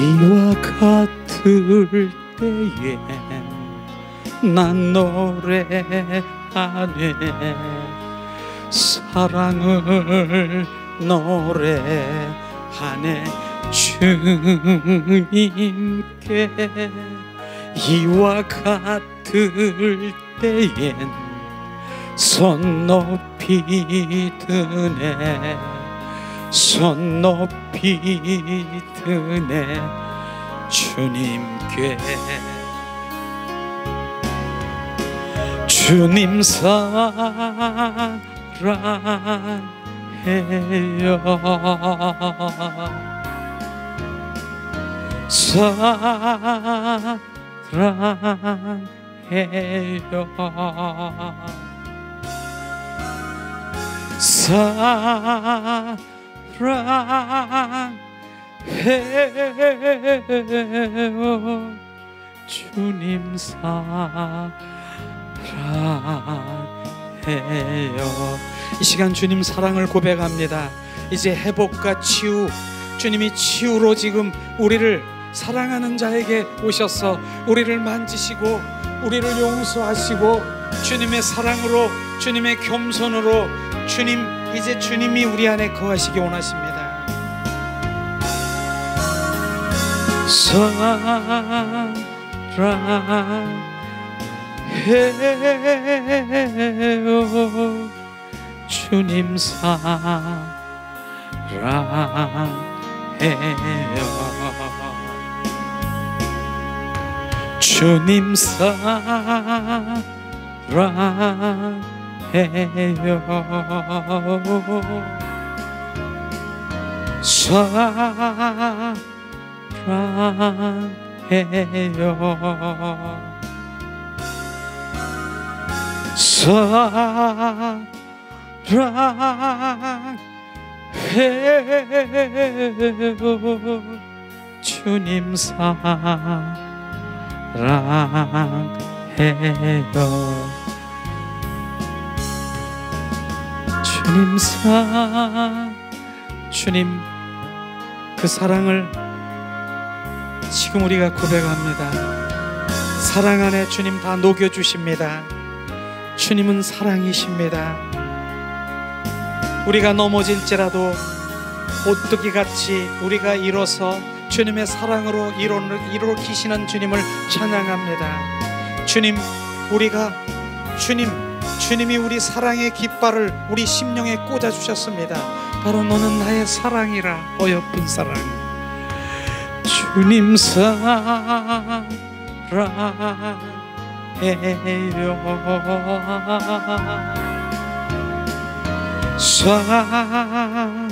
이와 같을 때에 난 노래하네. 사랑을 노래하네. 주님께 이와 같을 때엔 손 높이 드네. 손 높이 드네. 주님께 주님 사랑해요. 사랑해요. 사랑해요. 주님 사랑해요. 이 시간 주님 사랑을 고백합니다. 이제 회복과 치유, 주님이 치유로 지금 우리를 사랑하는 자에게 오셔서 우리를 만지시고 우리를 용서하시고 주님의 사랑으로, 주님의 겸손으로 주님, 이제 주님이 우리 안에 거하시기 원하십니다. 사랑해요. 주님 사랑해요. 주님 사랑해요. 사랑해요. 사랑해요. 주님 사랑해요. 주님 주님 그 사랑을 지금 우리가 고백합니다. 사랑 안에 주님 다 녹여주십니다. 주님은 사랑이십니다. 우리가 넘어질지라도 오뚜기같이 우리가 일어서 주님의 사랑으로 일으키시는 주님을 찬양합니다. 주님, 주님이 우리 사랑의 깃발을 우리 심령에 꽂아주셨습니다. 바로 너는 나의 사랑이라. 어여쁜 사랑. 주님 사랑해요. 사랑해요.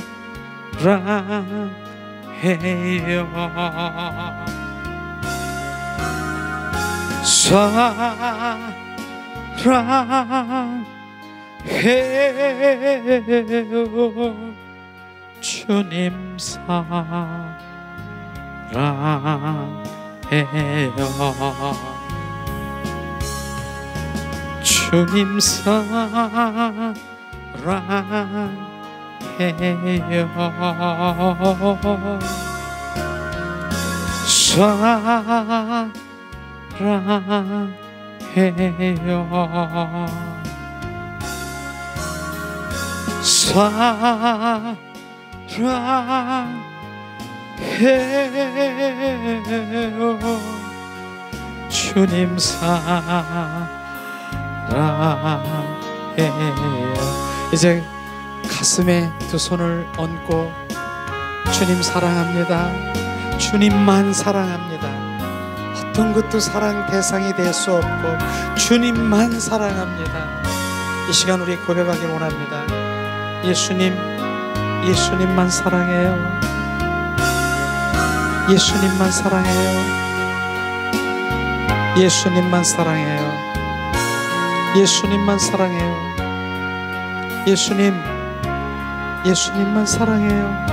주님 사랑해요. 주님 사랑해요. 사랑해요. 주님 사랑해요. 이제 가슴에 두 손을 얹고 주님 사랑합니다. 주님만 사랑합니다. 어떤 것도 사랑 대상이 될 수 없고 주님만 사랑합니다. 이 시간 우리 고백하기 원합니다. 예수님만 사랑해요. 예수님만 사랑해요. 예수님만 사랑해요. 예수님만 사랑해요. 예수님만 사랑해요.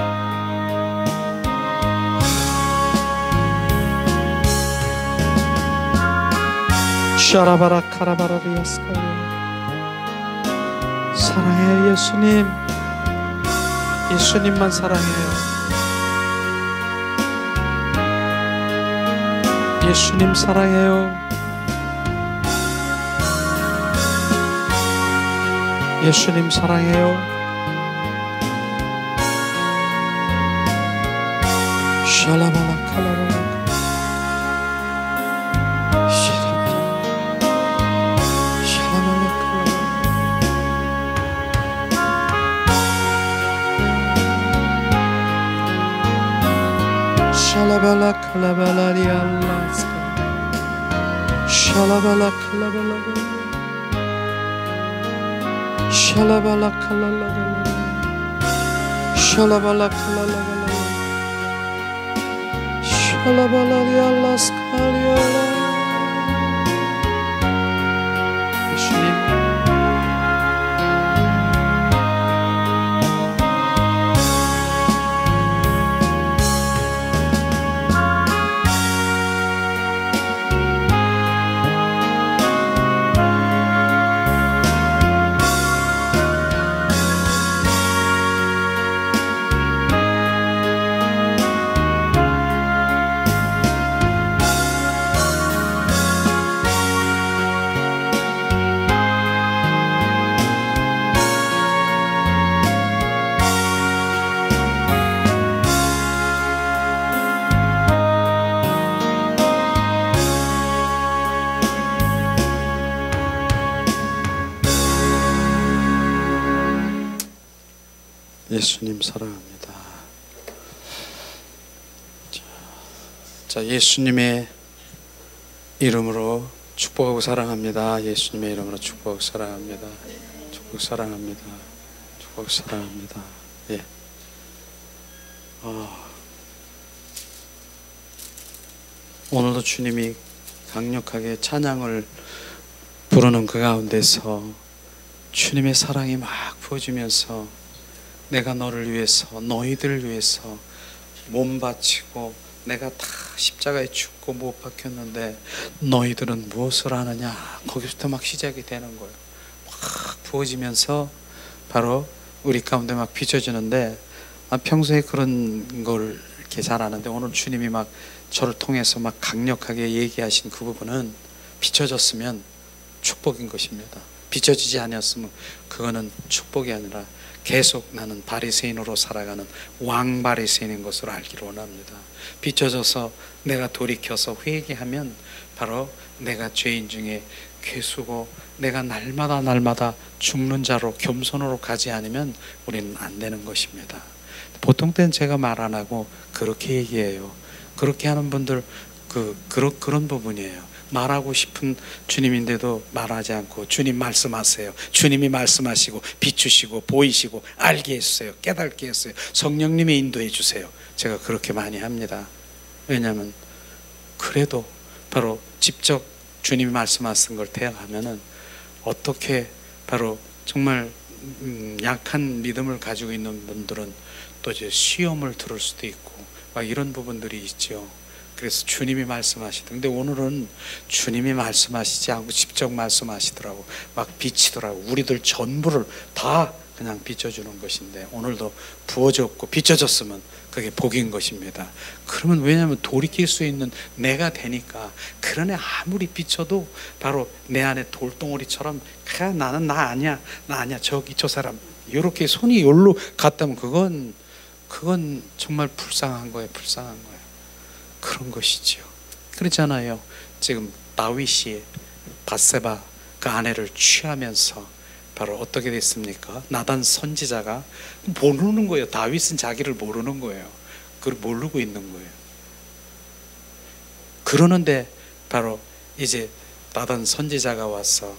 샤라바라 카라바라리아스카요. 사랑해요. 예수님만 사랑해요. 예수님 사랑해요. 예수님 사랑해요. 샬라발라 칼라발라 샬라발라 칼라발라리알라스카 샬라발라 칼라발라 샬라발라 칼라라갈라 샬라발라 칼라라갈라 샬라발라리알라스카리알라 예수님 예수님 사랑합니다. 자, 예수님의 이름으로 축복하고 사랑합니다. 예수님의 이름으로 축복하고 사랑합니다. 축복 사랑합니다. 축복 사랑합니다. 예. 오늘도 주님이 강력하게 찬양을 부르는 그 가운데서 주님의 사랑이 막 부어지면서 내가 너를 위해서 너희들을 위해서 몸 바치고 내가 다 십자가에 죽고 못 박혔는데 너희들은 무엇을 하느냐, 거기서부터 막 시작이 되는 거예요. 막 부어지면서 바로 우리 가운데 막 비춰지는데, 평소에 그런 걸 이렇게 잘 아는데 오늘 주님이 막 저를 통해서 막 강력하게 얘기하신 그 부분은 비춰졌으면 축복인 것입니다. 비춰지지 않았으면 그거는 축복이 아니라 계속 나는 바리새인으로 살아가는 왕 바리새인인 것을 알기를 원합니다. 비춰져서 내가 돌이켜서 회개하면 바로 내가 죄인 중에 괴수고 내가 날마다 죽는 자로 겸손으로 가지 않으면 우리는 안 되는 것입니다. 보통 때는 제가 말 안 하고 그렇게 얘기해요. 그렇게 하는 분들 그런 부분이에요. 말하고 싶은 주님인데도 말하지 않고 주님 말씀하세요. 주님이 말씀하시고 비추시고 보이시고 알게 해주세요. 깨닫게 해주세요. 성령님이 인도해 주세요. 제가 그렇게 많이 합니다. 왜냐하면 그래도 바로 직접 주님이 말씀하신 걸 대하면은 어떻게 바로 정말 약한 믿음을 가지고 있는 분들은 또 이제 시험을 들을 수도 있고 막 이런 부분들이 있죠. 그래서 주님이 말씀하시더라고요. 근데 오늘은 주님이 말씀하시지 않고 직접 말씀하시더라고. 막 비치더라고. 우리들 전부를 다 그냥 비춰주는 것인데 오늘도 부어졌고 비춰졌으면 그게 복인 것입니다. 그러면 왜냐하면 돌이킬 수 있는 내가 되니까. 그러네 아무리 비춰도 바로 내 안에 돌덩어리처럼 나는 나 아니야 저기 저 사람 이렇게 손이 여기로 갔다면 그건 정말 불쌍한 거예요. 불쌍한 거예요. 그런 것이지요. 그렇잖아요. 지금 다윗이 밧세바 그 아내를 취하면서 바로 어떻게 됐습니까? 나단 선지자가 모르는 거예요. 다윗은 자기를 모르는 거예요. 그걸 모르고 있는 거예요. 그러는데 바로 이제 나단 선지자가 와서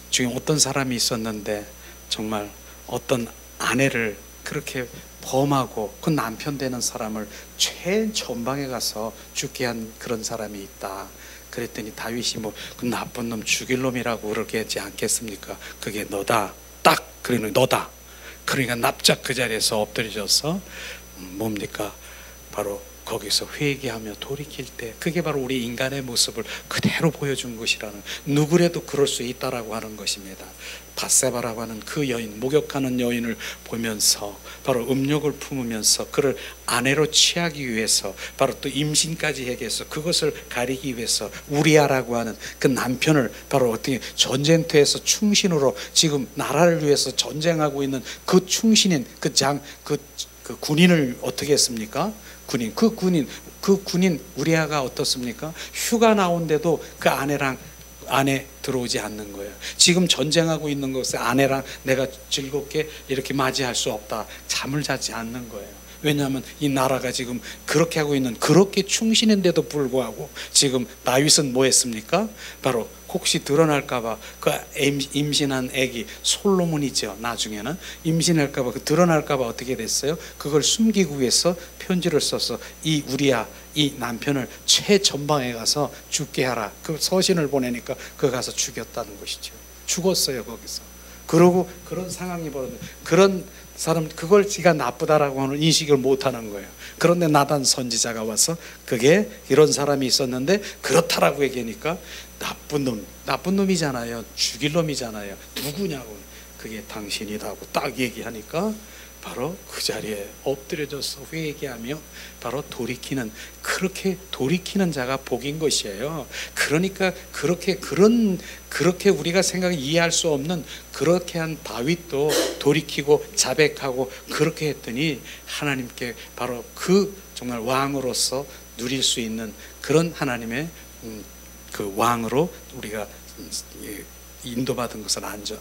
중에 어떤 사람이 있었는데 정말 어떤 아내를 그렇게 범하고 그 남편 되는 사람을 최전방에 가서 죽게 한 그런 사람이 있다. 그랬더니 다윗이 그 나쁜 놈 죽일 놈이라고 그렇게 하지 않겠습니까? 그게 너다. 딱 그러는 너다. 그러니까 납작 그 자리에서 엎드려져서 뭡니까? 바로 거기서 회개하며 돌이킬 때 그게 바로 우리 인간의 모습을 그대로 보여준 것이라는, 누구라도 그럴 수 있다라고 하는 것입니다. 밧세바라고 하는 그 여인, 목욕하는 여인을 보면서 바로 음욕을 품으면서 그를 아내로 취하기 위해서, 바로 또 임신까지 해서 그것을 가리기 위해서 우리아라고 하는 그 남편을 바로 어떻게 전쟁터에서 충신으로 지금 나라를 위해서 전쟁하고 있는 그 충신인 그 군인을 어떻게 했습니까? 그 군인 우리아가 어떻습니까? 휴가 나온데도 그 안에 들어오지 않는 거예요. 지금 전쟁하고 있는 것에 아내랑 내가 즐겁게 이렇게 맞이할 수 없다. 잠을 자지 않는 거예요. 왜냐하면 이 나라가 지금 그렇게 하고 있는, 그렇게 충신인데도 불구하고 지금 다윗은 뭐 했습니까? 바로 혹시 드러날까봐 그 임신한 아기 솔로몬이죠. 나중에는 임신할까봐, 그 드러날까봐 어떻게 됐어요? 그걸 숨기기 위해서 편지를 써서 이 우리아, 이 남편을 최전방에 가서 죽게 하라. 그 서신을 보내니까 그 가서 죽였다는 것이죠. 죽었어요 거기서. 그러고 그런 상황이 벌어져. 그런 사람, 그걸 지가 나쁘다라고 하는 인식을 못하는 거예요. 그런데 나단 선지자가 와서 그게 이런 사람이 있었는데 그렇다라고 얘기하니까 나쁜 놈이잖아요. 죽일 놈이잖아요. 누구냐고. 그게 당신이라고 딱 얘기하니까 바로 그 자리에 엎드려져서 회개하며 바로 돌이키는, 그렇게 돌이키는 자가 복인 것이에요. 그러니까 그렇게 우리가 이해할 수 없는 그렇게 한 다윗도 돌이키고 자백하고 그렇게 했더니 하나님께 바로 그 정말 왕으로서 누릴 수 있는 그런 하나님의 그 왕으로 우리가 인도받은 것을 알지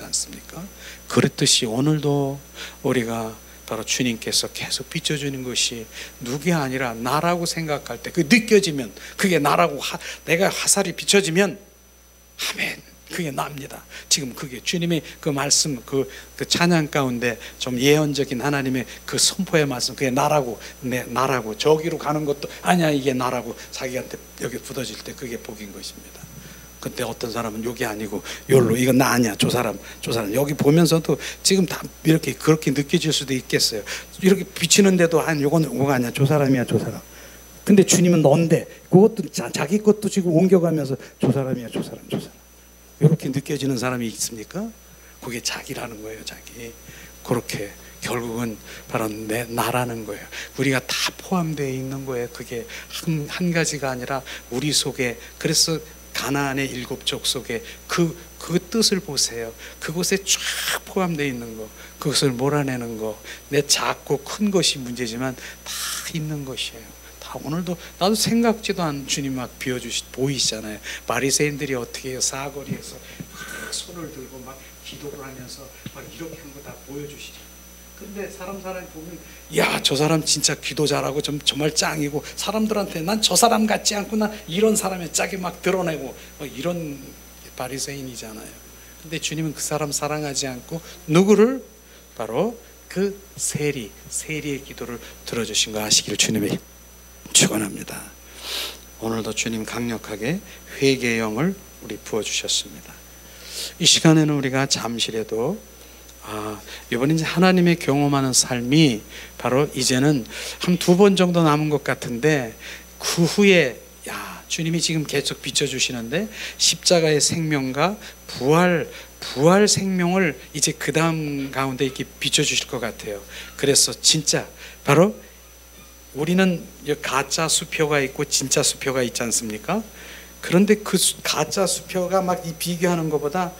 않습니까? 그렇듯이 오늘도 우리가 바로 주님께서 계속 비춰주는 것이 누구게 아니라 나라고 생각할 때, 그 느껴지면 그게 나라고, 내가 화살이 비춰지면 아멘, 그게 납니다. 지금 그게 주님의 그 말씀, 그 찬양 가운데 좀 예언적인 하나님의 그 선포의 말씀, 그게 나라고, 나라고, 저기로 가는 것도 아니야, 이게 나라고 자기한테 여기 붙어질 때 그게 복인 것입니다. 근데 어떤 사람은 여기 아니고 여기로, 이건 나 아니야, 저 사람 여기 보면서도 지금 다 이렇게 그렇게 느껴질 수도 있겠어요. 이렇게 비치는데도 요건 아니야, 저 사람이야, 저 사람. 근데 주님은 넌데 그것도 자기 것도 지금 옮겨가면서 저 사람이야, 저 사람 이렇게 느껴지는 사람이 있습니까? 그게 자기라는 거예요. 자기. 그렇게 결국은 바로 나라는 거예요. 우리가 다 포함되어 있는 거예요. 그게 한 가지가 아니라 우리 속에. 그래서 가나안의 7족 속에 그 뜻을 보세요. 그곳에 쫙 포함되어 있는 거, 그것을 몰아내는 거. 내 작고 큰 것이 문제지만 다 있는 것이에요. 다 오늘도 나도 생각지도 않은 주님 막 보이시잖아요. 바리새인들이 어떻게 해요? 사거리에서 손을 들고 막 기도를 하면서 막 이렇게 한 거 다 보여주시죠. 근데 사람이 보면, 야, 저 사람 진짜 기도 잘하고 정말 짱이고, 사람들한테 난 저 사람 같지 않고 난 이런 사람의 짝이 막 드러내고, 이런 바리새인이잖아요. 근데 주님은 그 사람 사랑하지 않고 누구를? 바로 그 세리의 기도를 들어주신 거 아시기를 주님이 축원합니다. 오늘도 주님 강력하게 회개의 영을 우리 부어주셨습니다. 이 시간에는 우리가 잠시라도 이번에 이제 하나님의 경험하는 삶이 바로 이제는 한 2번 정도 남은 것 같은데, 그 후에 주님이 지금 계속 비춰주시는데 십자가의 생명과 부활 생명을 이제 그 다음 가운데 이렇게 비춰주실 것 같아요. 그래서 진짜 바로 우리는 가짜 수표가 있고 진짜 수표가 있지 않습니까? 그런데 그 가짜 수표가 막 비교하는 것보다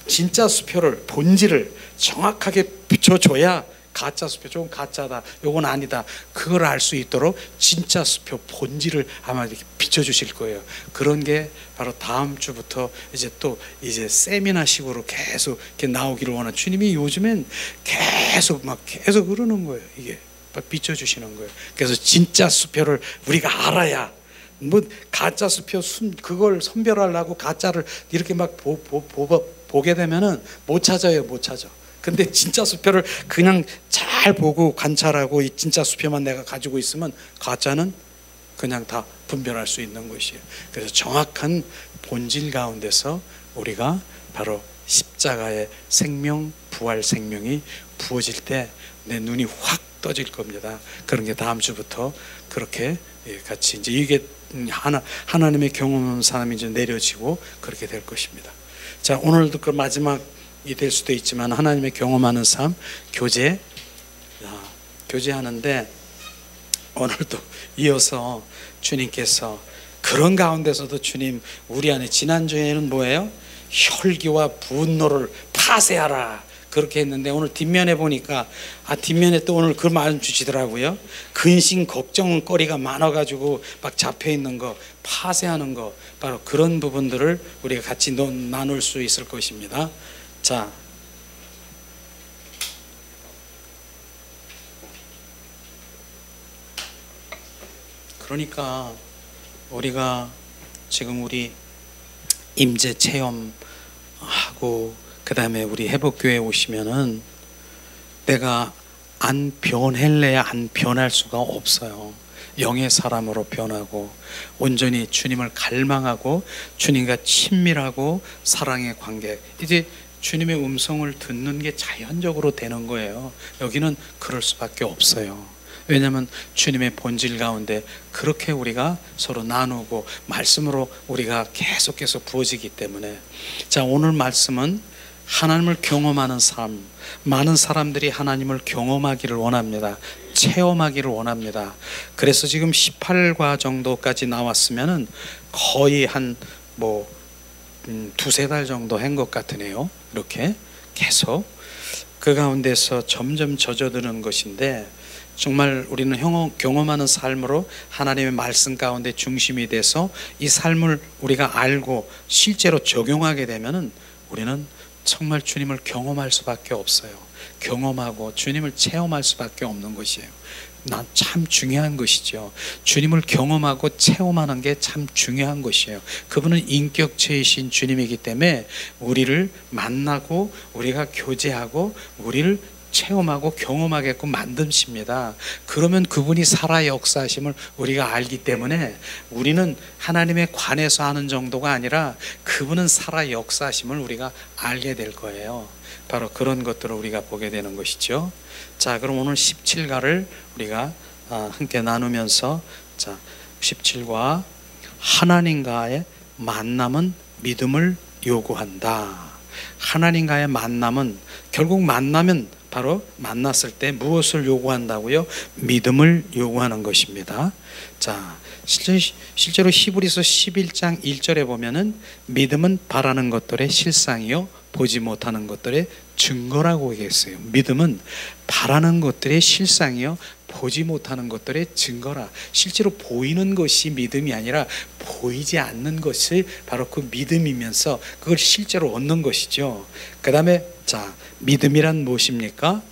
진짜 수표를, 본질을 정확하게 비춰줘야 가짜 수표, 조금 가짜다, 요건 아니다, 그걸 알 수 있도록 진짜 수표, 본질을 아마 이렇게 비춰주실 거예요. 그런 게 바로 다음 주부터 이제 세미나식으로 계속 이렇게 나오기를 원하는, 주님이 요즘엔 계속 그러는 거예요. 이게 비춰주시는 거예요. 그래서 진짜 수표를 우리가 알아야, 가짜 수표 그걸 선별하려고 가짜를 이렇게 막 보게 되면은 못 찾아요. 근데 진짜 수표를 그냥 잘 보고 관찰하고 이 진짜 수표만 내가 가지고 있으면 가짜는 그냥 다 분별할 수 있는 것이에요. 그래서 정확한 본질 가운데서 우리가 바로 십자가의 생명, 부활 생명이 부어질 때 내 눈이 확 떠질 겁니다. 그런 게 다음 주부터 그렇게 같이 이제 이게 하나님의 경험한 사람이 이제 내려지고 그렇게 될 것입니다. 자, 오늘도 그 마지막이 될 수도 있지만 하나님의 경험하는 삶 교제하는데 오늘도 이어서 주님께서 그런 가운데서도 주님 우리 안에 지난주에는 뭐예요? 혈기와 분노를 파쇄하라 그렇게 했는데 오늘 뒷면에 보니까 뒷면에 또 오늘 그 말 주시더라고요. 근심 걱정거리가 많아가지고 막 잡혀있는 거 파쇄하는 거 바로 그런 부분들을 우리가 같이 나눌 수 있을 것입니다. 자, 그러니까 우리가 지금 우리 임재 체험하고 그 다음에 우리 회복교회 오시면은 내가 안 변할래야 안 변할 수가 없어요. 영의 사람으로 변하고 온전히 주님을 갈망하고 주님과 친밀하고 사랑의 관계, 이제 주님의 음성을 듣는 게 자연적으로 되는 거예요. 여기는 그럴 수밖에 없어요. 왜냐하면 주님의 본질 가운데 그렇게 우리가 서로 나누고 말씀으로 우리가 계속해서 부어지기 때문에. 자, 오늘 말씀은 하나님을 경험하는 삶, 많은 사람들이 하나님을 경험하기를 원합니다. 체험하기를 원합니다. 그래서 지금 18과 정도까지 나왔으면은 거의 한 두세 달 정도 한 것 같으네요. 이렇게 계속 그 가운데서 점점 젖어드는 것인데, 정말 우리는 경험하는 삶으로 하나님의 말씀 가운데 중심이 돼서 이 삶을 우리가 알고 실제로 적용하게 되면은 우리는 정말 주님을 경험할 수밖에 없어요. 경험하고 주님을 체험할 수밖에 없는 것이에요. 난 참 중요한 것이죠. 주님을 경험하고 체험하는 게 참 중요한 것이에요. 그분은 인격체이신 주님이기 때문에 우리를 만나고 우리가 교제하고 우리를 체험하고 경험하게끔 만드십니다. 그러면 그분이 살아 역사하심을 우리가 알기 때문에 우리는 하나님에 관해서 하는 정도가 아니라 그분은 살아 역사하심을 우리가 알게 될 거예요. 바로 그런 것들을 우리가 보게 되는 것이죠. 자, 그럼 오늘 17가를 우리가 함께 나누면서, 자, 17과 하나님과의 만남은 믿음을 요구한다. 하나님과의 만남은, 결국 만나면 바로 만났을 때 무엇을 요구한다고요? 믿음을 요구하는 것입니다. 자, 실제로 히브리서 11장 1절에 보면은 믿음은 바라는 것들의 실상이요 보지 못하는 것들의 증거라고 얘기했어요. 믿음은 바라는 것들의 실상이요 보지 못하는 것들의 증거라. 실제로 보이는 것이 믿음이 아니라 보이지 않는 것이 바로 그 믿음이면서 그걸 실제로 얻는 것이죠. 그 다음에 자, 믿음이란 무엇입니까?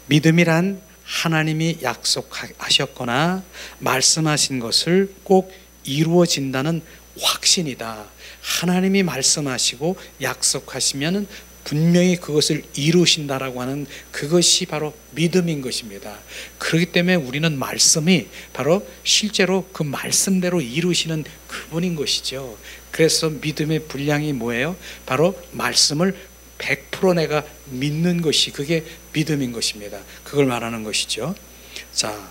믿음이란 하나님이 약속하셨거나 말씀하신 것을 꼭 이루어진다는 확신이다. 하나님이 말씀하시고 약속하시면은 분명히 그것을 이루신다라고 하는 그것이 바로 믿음인 것입니다. 그렇기 때문에 우리는 말씀이 바로 실제로 그 말씀대로 이루시는 그분인 것이죠. 그래서 믿음의 분량이 뭐예요? 바로 말씀을 100% 내가 믿는 것이, 그게 믿음인 것입니다. 그걸 말하는 것이죠. 자,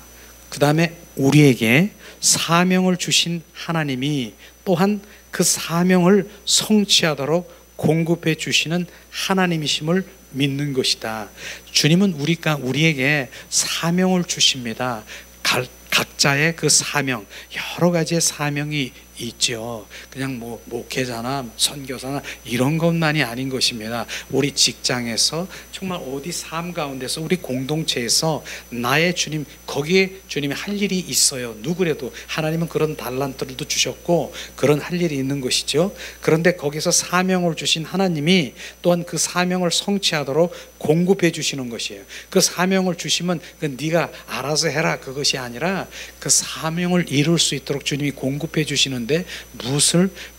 그 다음에 우리에게 사명을 주신 하나님이 또한 그 사명을 성취하도록 공급해 주시는 하나님이심을 믿는 것이다. 주님은 우리에게 사명을 주십니다. 각자의 그 사명, 여러 가지의 사명이 있죠. 그냥 목회자나 선교사나 이런 것만이 아닌 것입니다. 우리 직장에서 정말 어디 삶 가운데서 우리 공동체에서 나의 주님, 거기에 주님이 할 일이 있어요. 누구래도 하나님은 그런 달란트들도 주셨고 그런 할 일이 있는 것이죠. 그런데 거기서 사명을 주신 하나님이 또한 그 사명을 성취하도록 공급해 주시는 것이에요. 그 사명을 주시면 네가 알아서 해라 그것이 아니라 그 사명을 이룰 수 있도록 주님이 공급해 주시는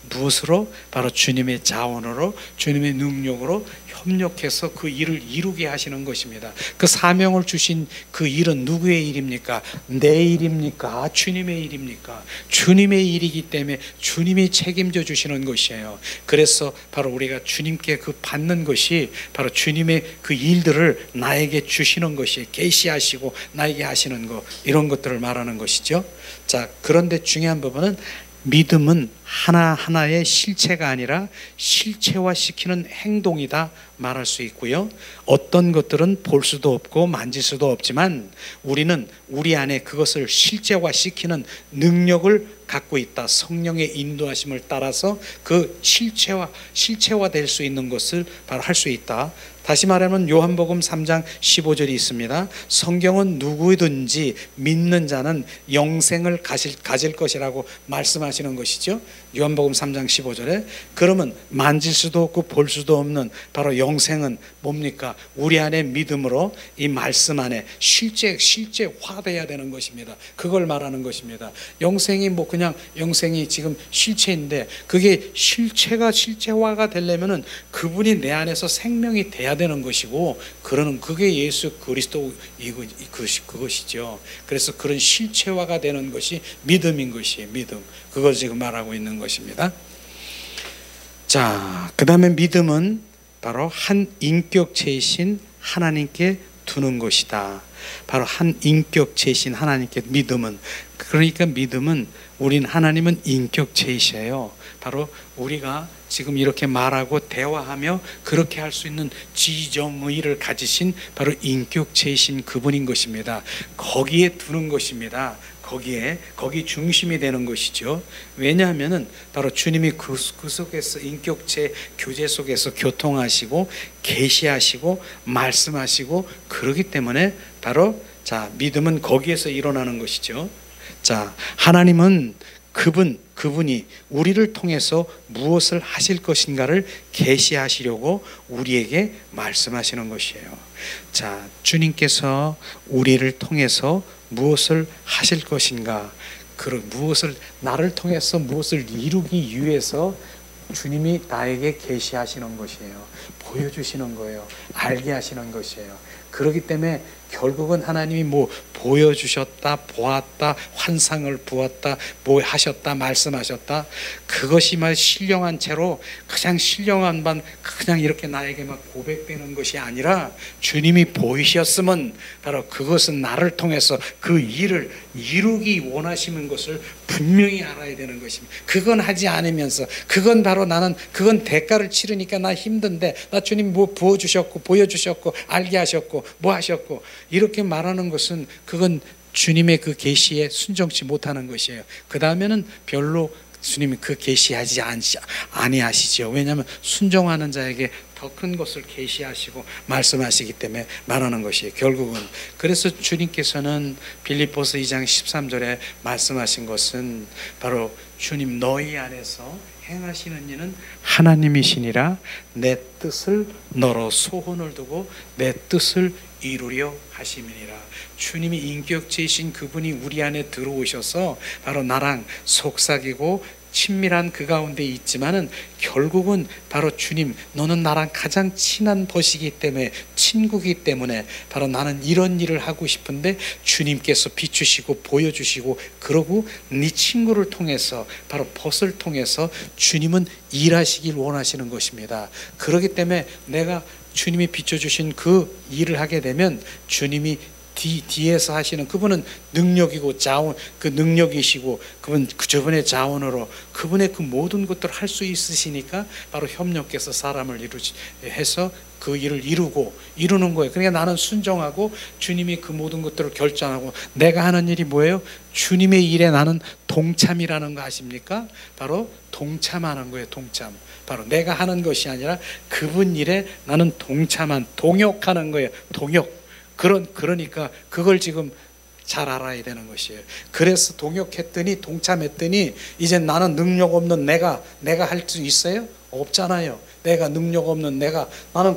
무엇으로? 바로 주님의 자원으로, 주님의 능력으로 협력해서 그 일을 이루게 하시는 것입니다. 그 사명을 주신 그 일은 누구의 일입니까? 내 일입니까? 주님의 일입니까? 주님의 일이기 때문에 주님이 책임져 주시는 것이에요. 그래서 바로 우리가 주님께 그 받는 것이 바로 주님의 그 일들을 나에게 주시는 것이, 계시하시고 나에게 하시는 것, 이런 것들을 말하는 것이죠. 자, 그런데 중요한 부분은 믿음은 하나하나의 실체가 아니라 실체화시키는 행동이다 말할 수 있고요. 어떤 것들은 볼 수도 없고 만질 수도 없지만 우리는 우리 안에 그것을 실체화시키는 능력을 갖고 있다. 성령의 인도하심을 따라서 그 실체화될 수 있는 것을 바로 할 수 있다. 다시 말하면 요한복음 3장 15절이 있습니다. 성경은 누구든지 믿는 자는 영생을 가질 것이라고 말씀하시는 것이죠. 요한복음 3장 15절에. 그러면 만질 수도 없고 볼 수도 없는 바로 영생은 뭡니까? 우리 안에 믿음으로 이 말씀 안에 실제화돼야 되는 것입니다. 그걸 말하는 것입니다. 영생이 뭐 그냥 영생이 지금 실체인데 그게 실체화가 되려면은 그분이 내 안에서 생명이 돼야 되는 것이고, 그러는 그게 예수 그리스도 그것이죠. 그래서 그런 실체화가 되는 것이 믿음인 것이에요. 믿음. 그걸 지금 말하고 있는 것입니다. 자, 그 다음에 믿음은 바로 한 인격체이신 하나님께 두는 것이다. 바로 한 인격체이신 하나님께 믿음은, 그러니까 믿음은 하나님은 인격체이셔요. 바로 우리가 지금 이렇게 말하고 대화하며 그렇게 할 수 있는 지정의를 가지신 바로 인격체이신 그분인 것입니다. 거기에 두는 것입니다. 거기 중심이 되는 것이죠. 왜냐하면은 바로 주님이 그 속에서 인격체 교제 속에서 교통하시고 계시하시고 말씀하시고 그러기 때문에 바로 자, 믿음은 거기에서 일어나는 것이죠. 자, 하나님은 그분이 우리를 통해서 무엇을 하실 것인가를 계시하시려고 우리에게 말씀하시는 것이에요. 자, 주님께서 우리를 통해서 무엇을 하실 것인가, 나를 통해서 무엇을 이루기 위해서 주님이 나에게 계시하시는 것이에요. 보여주시는 거예요. 알게 하시는 것이에요. 그렇기 때문에 결국은 하나님이 뭐 보여주셨다, 보았다, 환상을 보았다, 뭐 하셨다, 말씀하셨다, 그것이 막 신령한 채로 그냥 신령한 반 그냥 이렇게 나에게 막 고백되는 것이 아니라 주님이 보이셨으면 바로 그것은 나를 통해서 그 일을 이루기 원하시는 것을 분명히 알아야 되는 것입니다. 그건 하지 않으면서 그건 바로 나는 그건 대가를 치르니까 나 힘든데 나 주님 뭐 부어주셨고 보여주셨고 알게 하셨고 뭐 하셨고 이렇게 말하는 것은 그건 주님의 그 계시에 순종치 못하는 것이에요. 그 다음에는 별로 주님이 그 계시하지 아니하시죠. 왜냐하면 순종하는 자에게 더 큰 것을 계시하시고 말씀하시기 때문에 말하는 것이에요. 결국은 그래서 주님께서는 빌립보서 2장 13절에 말씀하신 것은 바로 주님 너희 안에서 행하시는 이는 하나님이시니라 내 뜻을 너로 소원을 두고 내 뜻을 이루려 하심이니라. 주님이 인격체이신 그분이 우리 안에 들어오셔서 바로 나랑 속삭이고 친밀한 그 가운데 있지만은 결국은 바로 주님 너는 나랑 가장 친한 벗이기 때문에 친구이기 때문에 바로 나는 이런 일을 하고 싶은데 주님께서 비추시고 보여주시고 그러고 네 친구를 통해서 바로 벗을 통해서 주님은 일하시길 원하시는 것입니다. 그렇기 때문에 내가 주님이 비춰주신 그 일을 하게 되면 주님이 뒤에서 하시는 그분은 능력이고 자원, 그 능력이시고 저분의 자원으로 그분의 그 모든 것들을 할 수 있으시니까 바로 협력해서 사람을 해서 그 일을 이루는 거예요. 그러니까 나는 순종하고 주님이 그 모든 것들을 결정하고 내가 하는 일이 뭐예요? 주님의 일에 나는 동참이라는 거 아십니까? 바로 동참하는 거예요. 동참. 바로 내가 하는 것이 아니라 그분 일에 나는 동역하는 거예요. 동역. 그러니까 그걸 지금 잘 알아야 되는 것이에요. 그래서 동참했더니 이제 나는 능력 없는 내가 할 수 있어요? 없잖아요. 내가 능력 없는 나는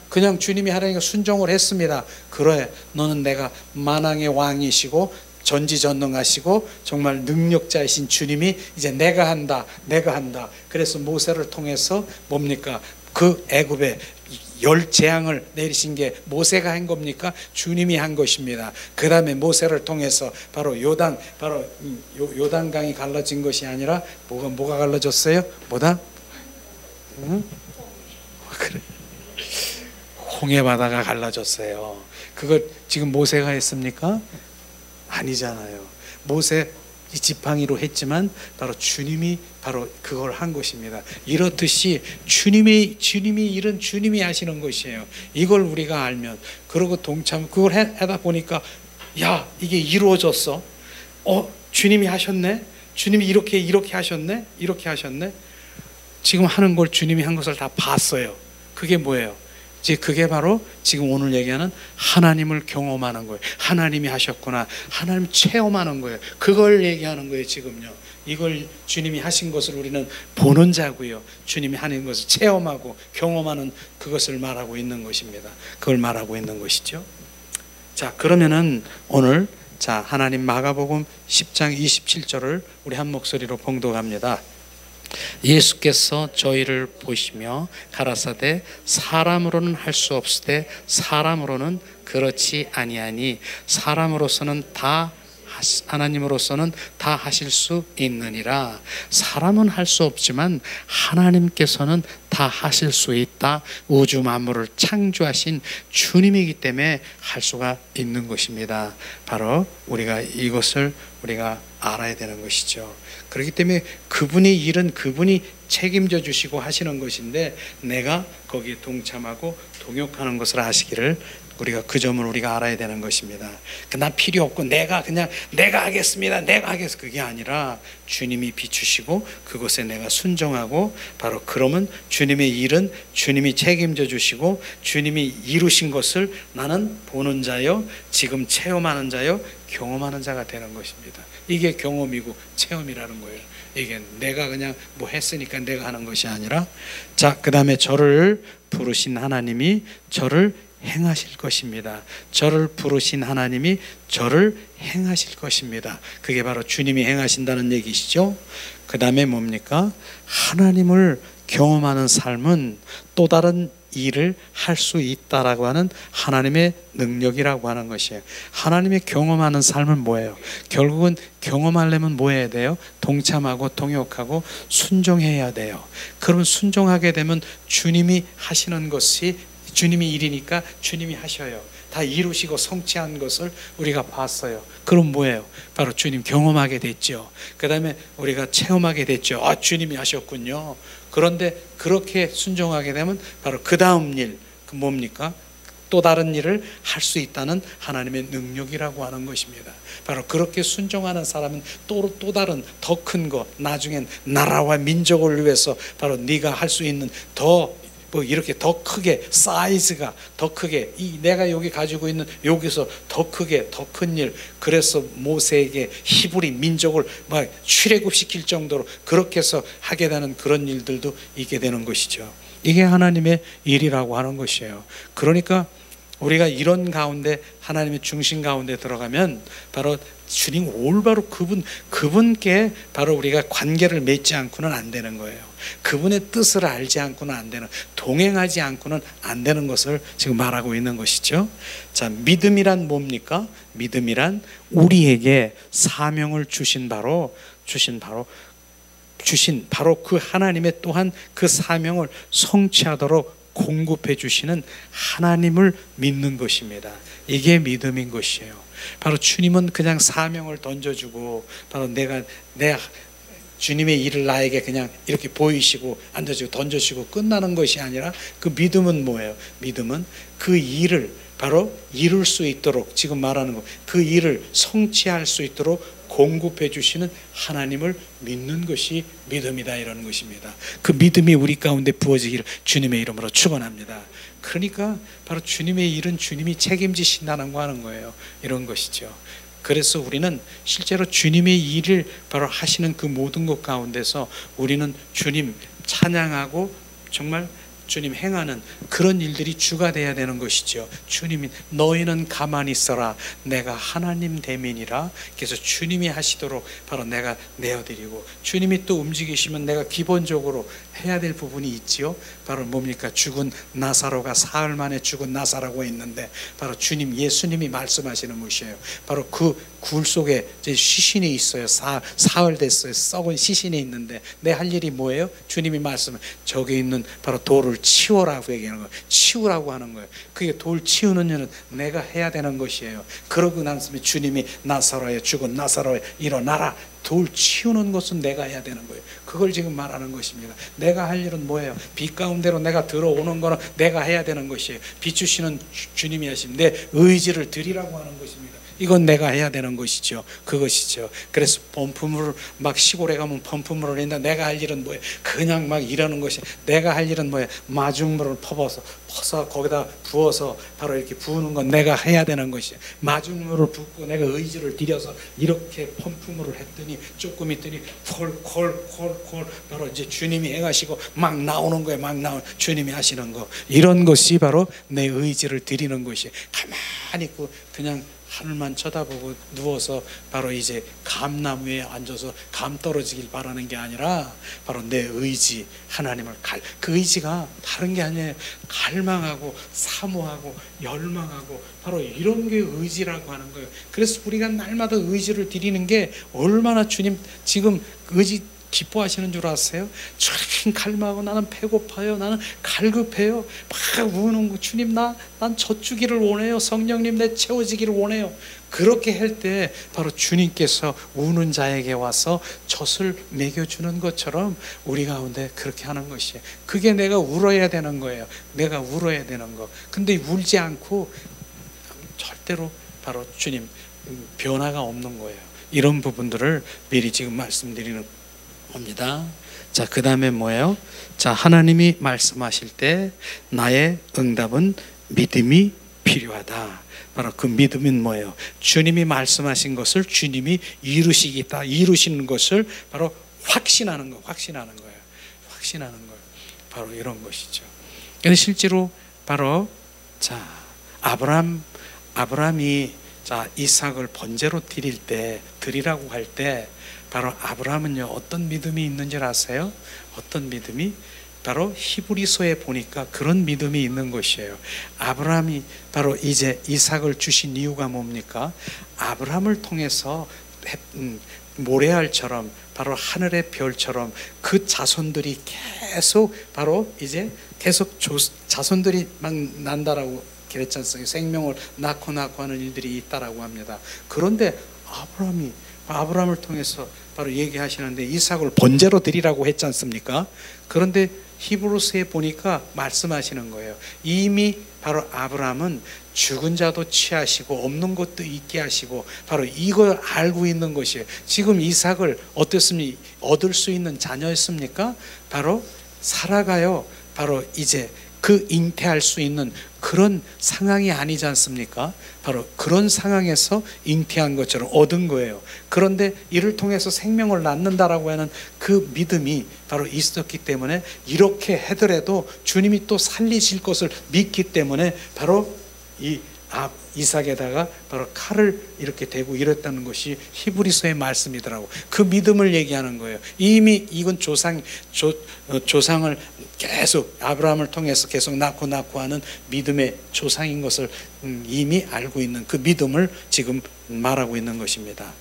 그냥 주님이 하라니까 순종을 했습니다. 그래, 너는 내가 만왕의 왕이시고 전지전능하시고 정말 능력자이신 주님이 이제 내가 한다. 그래서 모세를 통해서 뭡니까? 그 애굽의 열 재앙을 내리신 게 모세가 한 겁니까? 주님이 한 것입니다. 그 다음에 모세를 통해서 바로 요단강이 갈라진 것이 아니라 뭐가 갈라졌어요? 뭐다? 응? 그래. 홍해 바다가 갈라졌어요. 그걸 지금 모세가 했습니까? 아니잖아요. 모세 이 지팡이로 했지만 바로 주님이 바로 그걸 한 것입니다. 이렇듯이 주님이 일은 주님이 하시는 것이에요. 이걸 우리가 알면, 그러고 그걸 하다 보니까 야, 이게 이루어졌어. 주님이 하셨네. 주님이 이렇게 하셨네. 이렇게 하셨네. 지금 하는 걸 주님이 한 것을 다 봤어요. 그게 뭐예요? 이제 그게 바로 지금 오늘 얘기하는 하나님을 경험하는 거예요. 하나님이 하셨구나. 하나님 체험하는 거예요. 그걸 얘기하는 거예요, 지금요. 이걸 주님이 하신 것을 우리는 보는 자고요. 주님이 하는 것을 체험하고 경험하는 그것을 말하고 있는 것입니다. 그걸 말하고 있는 것이죠. 자, 그러면은 오늘 하나님 마가복음 10장 27절을 우리 한 목소리로 봉독합니다. 예수께서 저희를 보시며 가라사대 사람으로는 할 수 없으되 사람으로는 그렇지 아니하니 사람으로서는 다 하나님으로서는 다 하실 수 있느니라. 사람은 할 수 없지만 하나님께서는 다 하실 수 있다. 우주 만물을 창조하신 주님이기 때문에 할 수가 있는 것입니다. 바로 우리가 이것을 우리가 알아야 되는 것이죠. 그렇기 때문에 그분의 일은 그분이 책임져 주시고 하시는 것인데 내가 거기에 동참하고 동역하는 것을 아시기를 우리가 그 점을 우리가 알아야 되는 것입니다. 난 필요 없고 내가 하겠습니다. 그게 아니라 주님이 비추시고 그것에 내가 순종하고 바로 그러면 주님의 일은 주님이 책임져 주시고 주님이 이루신 것을 나는 보는 자요, 지금 체험하는 자요, 경험하는 자가 되는 것입니다. 이게 경험이고 체험이라는 거예요. 이게 내가 그냥 뭐 했으니까 내가 하는 것이 아니라. 자, 그 다음에 저를 부르신 하나님이 저를 행하실 것입니다. 저를 부르신 하나님이 저를 행하실 것입니다. 그게 바로 주님이 행하신다는 얘기시죠. 그 다음에 뭡니까? 하나님을 경험하는 삶은 또 다른 일을 할 수 있다라고 하는 하나님의 능력이라고 하는 것이에요. 하나님의 경험하는 삶은 뭐예요? 결국은 경험하려면 뭐 해야 돼요? 동참하고 동역하고 순종해야 돼요. 그러면 순종하게 되면 주님이 하시는 것이 주님이 일이니까 주님이 하셔요. 다 이루시고 성취한 것을 우리가 봤어요. 그럼 뭐예요? 바로 주님 경험하게 됐죠. 그 다음에 우리가 체험하게 됐죠. 주님이 하셨군요. 그런데 그렇게 순종하게 되면 바로 그 다음 일, 그 뭡니까? 또 다른 일을 할 수 있다는 하나님의 능력이라고 하는 것입니다. 바로 그렇게 순종하는 사람은 또 다른 더 큰 거, 나중엔 나라와 민족을 위해서 바로 네가 할 수 있는 이렇게 더 크게, 사이즈가 더 크게, 내가 여기 가지고 있는 여기서 더 크게, 더 큰 일. 그래서 모세에게 히브리 민족을 막 출애굽시킬 정도로 그렇게 해서 하게 되는 그런 일들도 있게 되는 것이죠. 이게 하나님의 일이라고 하는 것이에요. 그러니까 우리가 이런 가운데 하나님의 중심 가운데 들어가면 바로 주님 올바로 그분께 바로 우리가 관계를 맺지 않고는 안 되는 거예요. 그분의 뜻을 알지 않고는 안 되는, 동행하지 않고는 안 되는 것을 지금 말하고 있는 것이죠. 자, 믿음이란 뭡니까? 믿음이란 우리에게 사명을 주신 바로 그 하나님의 또한 그 사명을 성취하도록 공급해 주시는 하나님을 믿는 것입니다. 이게 믿음인 것이에요. 바로 주님은 그냥 사명을 던져주고 바로 내가 주님의 일을 나에게 그냥 이렇게 보이시고 앉아주고 던져주고 끝나는 것이 아니라 그 믿음은 뭐예요? 믿음은 그 일을 바로 이룰 수 있도록 지금 말하는 거, 그 일을 성취할 수 있도록 공급해 주시는 하나님을 믿는 것이 믿음이다 이러는 것입니다. 그 믿음이 우리 가운데 부어지기를 주님의 이름으로 축원합니다. 그러니까 바로 주님의 일은 주님이 책임지신다는 거 하는 거예요. 이런 것이죠. 그래서 우리는 실제로 주님의 일을 바로 하시는 그 모든 것 가운데서 우리는 주님 찬양하고 정말 주님 행하는 그런 일들이 주가 돼야 되는 것이죠. 주님이 너희는 가만히 있어라 내가 하나님 대민이라. 그래서 주님이 하시도록 바로 내가 내어드리고, 주님이 또 움직이시면 내가 기본적으로 해야 될 부분이 있지요. 바로 뭡니까? 죽은 나사로가 사흘 만에 죽은 나사로가 있는데 바로 주님 예수님이 말씀하시는 것이에요. 바로 그 굴 속에 이제 시신이 있어요. 사흘 됐어요. 썩은 시신이 있는데 내 할 일이 뭐예요? 주님이 말씀을 저기 있는 바로 돌을 치워라고 얘기하는 거예요. 치우라고 하는 거예요. 그게 돌 치우는 일은 내가 해야 되는 것이에요. 그러고 나서 주님이 나사로야 죽은 나사로야 일어나라. 돌 치우는 것은 내가 해야 되는 거예요. 그걸 지금 말하는 것입니다. 내가 할 일은 뭐예요? 빛 가운데로 내가 들어오는 거는 내가 해야 되는 것이에요. 비추시는 주님이 하시면 내 의지를 드리라고 하는 것입니다. 이건 내가 해야 되는 것이죠. 그것이죠. 그래서 범프물을 막 시골에 가면 범프물을 낸다. 내가 할 일은 뭐예요? 그냥 막 이러는 것이. 내가 할 일은 뭐예요? 마중물을 퍼서 거기다 부어서 바로 이렇게 부으는 건 내가 해야 되는 것이에요. 마중물을 붓고 내가 의지를 들여서 이렇게 펌프물을 했더니 조금 있더니 콜 바로 이제 주님이 행하시고 막 나오는 거예요. 막 나오는 주님이 하시는 거. 이런 것이 바로 내 의지를 드리는 것이에요. 가만히 있고 그냥 하늘만 쳐다보고 누워서 바로 이제 감나무에 앉아서 감 떨어지길 바라는 게 아니라 바로 내 의지 하나님을 그 의지가 다른 게 아니에요. 갈망하고 사모하고 열망하고 바로 이런 게 의지라고 하는 거예요. 그래서 우리가 날마다 의지를 드리는 게 얼마나 주님 지금 의지 기뻐하시는 줄 아세요? 참 갈망하고 나는 배고파요. 나는 갈급해요. 막 우는 거 주님 난 젖주기를 원해요. 성령님 내 채워지기를 원해요. 그렇게 할 때 바로 주님께서 우는 자에게 와서 젖을 먹여주는 것처럼 우리 가운데 그렇게 하는 것이에요. 그게 내가 울어야 되는 거예요. 내가 울어야 되는 거. 근데 울지 않고 절대로 바로 주님 변화가 없는 거예요. 이런 부분들을 미리 지금 말씀드리는 겁니다. 자, 그 다음에 뭐예요? 자, 하나님이 말씀하실 때 나의 응답은 믿음이 필요하다. 바로 그 믿음은 뭐예요? 주님이 말씀하신 것을 주님이 이루시는 것을 바로 확신하는 거예요. 확신하는 거예요. 바로 이런 것이죠. 근데 실제로 바로 자, 아브라함이 자, 이삭을 번제로 드리라고 할 때 바로 아브라함은요 어떤 믿음이 있는 줄 아세요? 어떤 믿음이? 바로 히브리서에 보니까 그런 믿음이 있는 것이에요. 아브라함이 바로 이제 이삭을 주신 이유가 뭡니까? 아브라함을 통해서 모래알처럼 바로 하늘의 별처럼 그 자손들이 계속 바로 이제 계속 자손들이 막 난다라고 그랬지 않습니까? 생명을 낳고 하는 일들이 있다라고 합니다. 그런데 아브라함을 통해서 바로 얘기하시는데 이삭을 번제로 드리라고 했지 않습니까? 그런데 히브리서에 보니까 말씀하시는 거예요. 이미 바로 아브라함은 죽은 자도 취하시고 없는 것도 있게 하시고 바로 이걸 알고 있는 것이에요. 지금 이삭을 어떻습니까? 얻을 수 있는 자녀였습니까? 바로 사라가요. 바로 이제 그 잉태할 수 있는 그런 상황이 아니지 않습니까? 바로 그런 상황에서 잉태한 것처럼 얻은 거예요. 그런데 이를 통해서 생명을 낳는다라고 하는 그 믿음이 바로 있었기 때문에 이렇게 하더라도 주님이 또 살리실 것을 믿기 때문에 바로 이삭에다가 바로 칼을 이렇게 대고 이랬다는 것이 히브리서의 말씀이더라고. 그 믿음을 얘기하는 거예요. 이미 이건 조상을 계속 아브라함을 통해서 계속 낳고 하는 믿음의 조상인 것을 이미 알고 있는 그 믿음을 지금 말하고 있는 것입니다.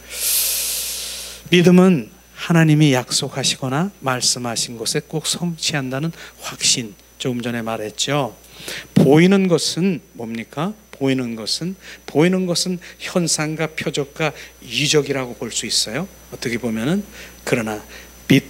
믿음은 하나님이 약속하시거나 말씀하신 것에 꼭 성취한다는 확신. 조금 전에 말했죠. 보이는 것은 뭡니까? 보이는 것은 현상과 표적과 이적이라고 볼 수 있어요. 어떻게 보면은. 그러나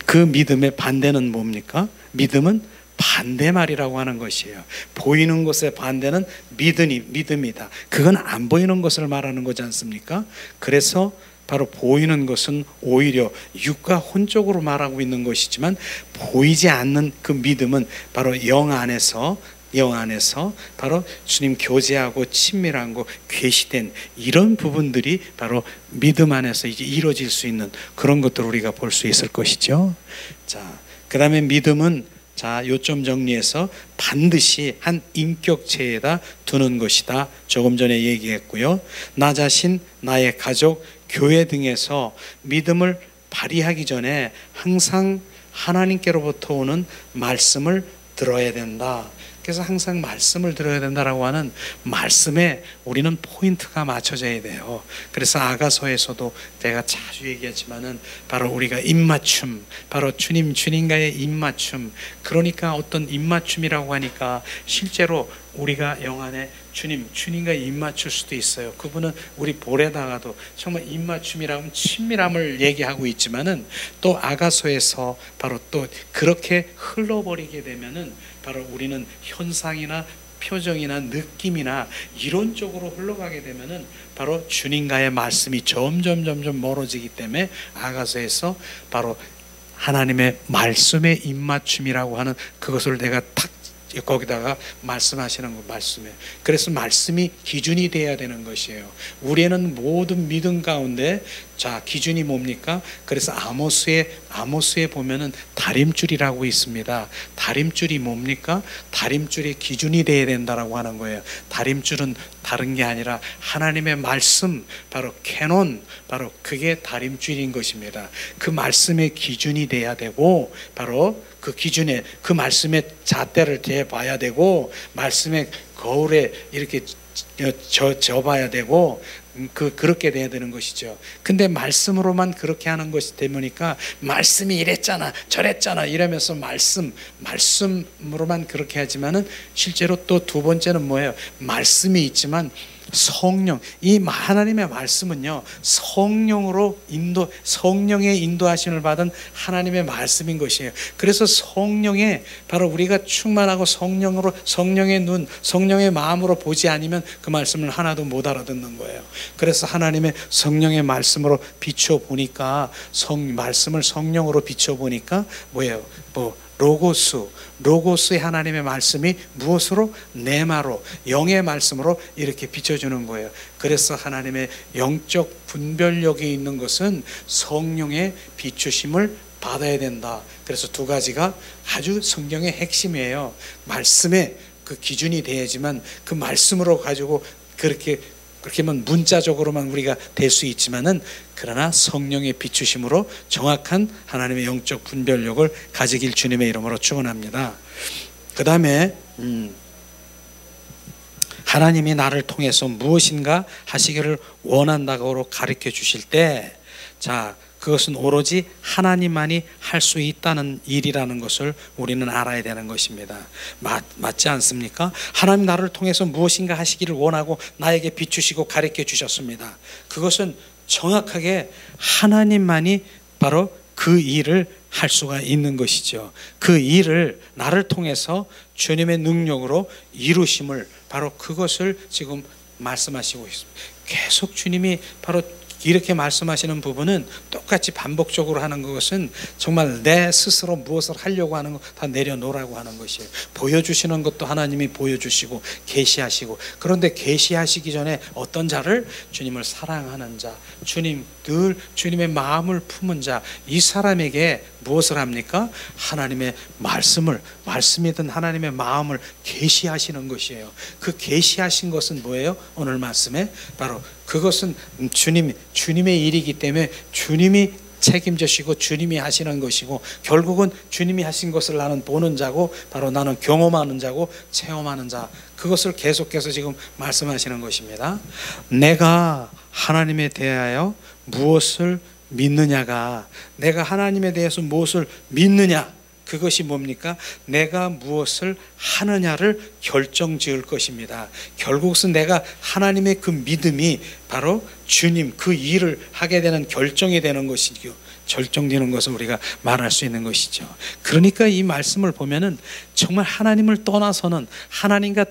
그 믿음의 반대는 뭡니까? 믿음은 반대말이라고 하는 것이에요. 보이는 것의 반대는 믿음이다. 그건 안 보이는 것을 말하는 거지 않습니까? 그래서 바로 보이는 것은 오히려 육과 혼적으로 말하고 있는 것이지만 보이지 않는 그 믿음은 바로 영 안에서 바로 주님 교제하고 친밀한 거 계시된 이런 부분들이 바로 믿음 안에서 이제 이루어질 수 있는 그런 것들을 우리가 볼 수 있을 것이죠. 자, 그 다음에 믿음은 자, 요점 정리해서 반드시 한 인격체에다 두는 것이다. 조금 전에 얘기했고요. 나 자신, 나의 가족, 교회 등에서 믿음을 발휘하기 전에 항상 하나님께로부터 오는 말씀을 들어야 된다. 그래서 항상 말씀을 들어야 된다라고 하는 말씀에 우리는 포인트가 맞춰져야 돼요. 그래서 아가서에서도 내가 자주 얘기하지만은 바로 우리가 입맞춤, 바로 주님과의 입맞춤. 그러니까 어떤 입맞춤이라고 하니까 실제로 우리가 영안에 주님과 입맞출 수도 있어요. 그분은 우리 볼에다가도 정말 입맞춤이라면 친밀함을 얘기하고 있지만은 또 아가서에서 바로 또 그렇게 흘러버리게 되면은 바로 우리는 현상이나 표정이나 느낌이나 이런 쪽으로 흘러가게 되면은 바로 주님과의 말씀이 점점 멀어지기 때문에 아가서에서 바로 하나님의 말씀의 입맞춤이라고 하는 그것을 내가 탁 거기다가 말씀하시는 거 말씀에. 그래서 말씀이 기준이 돼야 되는 것이에요. 우리는 모든 믿음 가운데 자 기준이 뭡니까? 그래서 아모스에 보면은 다림줄이라고 있습니다. 다림줄이 뭡니까? 다림줄이 기준이 돼야 된다라고 하는 거예요. 다림줄은 다른 게 아니라 하나님의 말씀, 바로 캐논, 바로 그게 다림줄인 것입니다. 그 말씀의 기준이 돼야 되고 바로 그 기준에 그 말씀의 잣대를 대봐야 되고 말씀의 거울에 이렇게 접어야 되고 그렇게 돼야 되는 것이죠. 근데 말씀으로만 그렇게 하는 것이 되니까 말씀이 이랬잖아 저랬잖아 이러면서 말씀으로만 그렇게 하지만은 실제로 또 두 번째는 뭐예요? 말씀이 있지만 성령, 이 하나님의 말씀은요 성령의 인도하심을 받은 하나님의 말씀인 것이에요. 그래서 성령에 바로 우리가 충만하고 성령의 눈, 성령의 마음으로 보지 않으면 그 말씀을 하나도 못 알아듣는 거예요. 그래서 하나님의 성령의 말씀으로 비추어 보니까 말씀을 성령으로 비추어 보니까 뭐예요? 로고스의 하나님의 말씀이 무엇으로? 네마로, 영의 말씀으로 이렇게 비춰주는 거예요. 그래서 하나님의 영적 분별력이 있는 것은 성령의 비추심을 받아야 된다. 그래서 두 가지가 아주 성경의 핵심이에요. 말씀의 그 기준이 돼야지만 그 말씀으로 가지고 그렇게만 문자적으로만 우리가 될 수 있지만은 그러나 성령의 비추심으로 정확한 하나님의 영적 분별력을 가지길 주님의 이름으로 축원합니다. 그 다음에 하나님이 나를 통해서 무엇인가 하시기를 원한다고 가르쳐 주실 때 자 그것은 오로지 하나님만이 할 수 있다는 일이라는 것을 우리는 알아야 되는 것입니다. 맞지 않습니까? 하나님 나를 통해서 무엇인가 하시기를 원하고 나에게 비추시고 가르쳐 주셨습니다. 그것은 정확하게 하나님만이 바로 그 일을 할 수가 있는 것이죠. 그 일을 나를 통해서 주님의 능력으로 이루심을 바로 그것을 지금 말씀하시고 있습니다. 계속 주님이 바로 이렇게 말씀하시는 부분은 똑같이 반복적으로 하는 것은 정말 내 스스로 무엇을 하려고 하는 거 다 내려놓으라고 하는 것이에요. 보여주시는 것도 하나님이 보여주시고 계시하시고 그런데 계시하시기 전에 어떤 자를? 주님을 사랑하는 자, 늘 주님의 마음을 품은 자, 이 사람에게 무엇을 합니까? 하나님의 말씀이든 하나님의 마음을 계시하시는 것이에요. 그 계시하신 것은 뭐예요? 오늘 말씀에 바로 그것은 주님의 일이기 때문에 주님이 책임지시고 주님이 하시는 것이고 결국은 주님이 하신 것을 나는 보는 자고 바로 나는 경험하는 자고 체험하는 자, 그것을 계속해서 지금 말씀하시는 것입니다. 내가 하나님에 대하여 무엇을 믿느냐가, 내가 하나님에 대해서 무엇을 믿느냐, 그것이 뭡니까? 내가 무엇을 하느냐를 결정지을 것입니다. 결국은 내가 하나님의 그 믿음이 바로 주님 그 일을 하게 되는 결정이 되는 것이죠. 결정되는 것을 우리가 말할 수 있는 것이죠. 그러니까 이 말씀을 보면은 정말 하나님을 떠나서는 하나님과